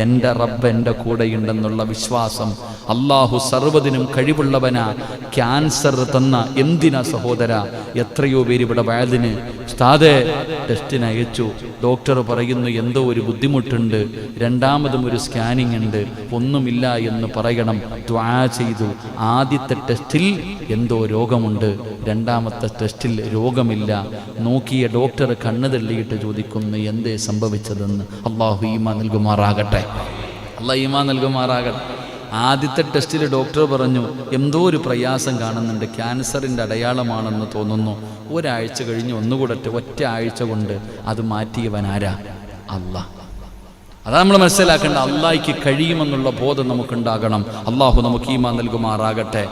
എൻ്റെ റബ്ബ് എൻ്റെ കൂടെയുണ്ടെന്നുള്ള വിശ്വാസം അള്ളാഹു സർവ്വതിനും കഴിവുള്ളവനാ. ക്യാൻസർ തന്ന എന്തിനാ സഹോദര? എത്രയോ പേര് ഇവിടെ വയലിന് ഉസ്താദേ ടെസ്റ്റിന് അയച്ചു, ഡോക്ടർ പറയുന്നു എന്തോ ഒരു ബുദ്ധിമുട്ടുണ്ട്, രണ്ടാമതും ഒരു സ്കാനിങ് ഉണ്ട്, ഒന്നുമില്ല എന്ന് പറയണം. ദ്വാ ചെയ്തു. ആദ്യത്തെ ടെസ്റ്റിൽ എന്തോ രോഗമുണ്ട്, രണ്ടാമത്തെ ടെസ്റ്റിൽ രോഗമില്ല. നോക്കിയ ഡോക്ടർ കണ്ണ് തള്ളിയിട്ട് ചോദിക്കുന്നു എന്തേ സംഭവിച്ചതെന്ന്. അള്ളാഹു ഈമാൻ നൽകുമാറാകട്ടെ, അള്ളാഹു ഈമാൻ നൽകുമാറാകട്ടെ. ആദ്യത്തെ ടെസ്റ്റിൽ ഡോക്ടർ പറഞ്ഞു എന്തോ ഒരു പ്രയാസം കാണുന്നുണ്ട്, ക്യാൻസറിൻ്റെ അടയാളമാണെന്ന് തോന്നുന്നു. ഒരാഴ്ച കഴിഞ്ഞ് ഒന്നുകൂടെ ഒറ്റ ആഴ്ച കൊണ്ട് അത് മാറ്റിയവനാരാ? അല്ലാഹ്. അതാ നമ്മൾ മനസ്സിലാക്കേണ്ട. അള്ളാഹിക്ക് കഴിയുമെന്നുള്ള ബോധം നമുക്കുണ്ടാകണം. അള്ളാഹു നമുക്ക് ഈമാൻ നൽകുമാറാകട്ടെ.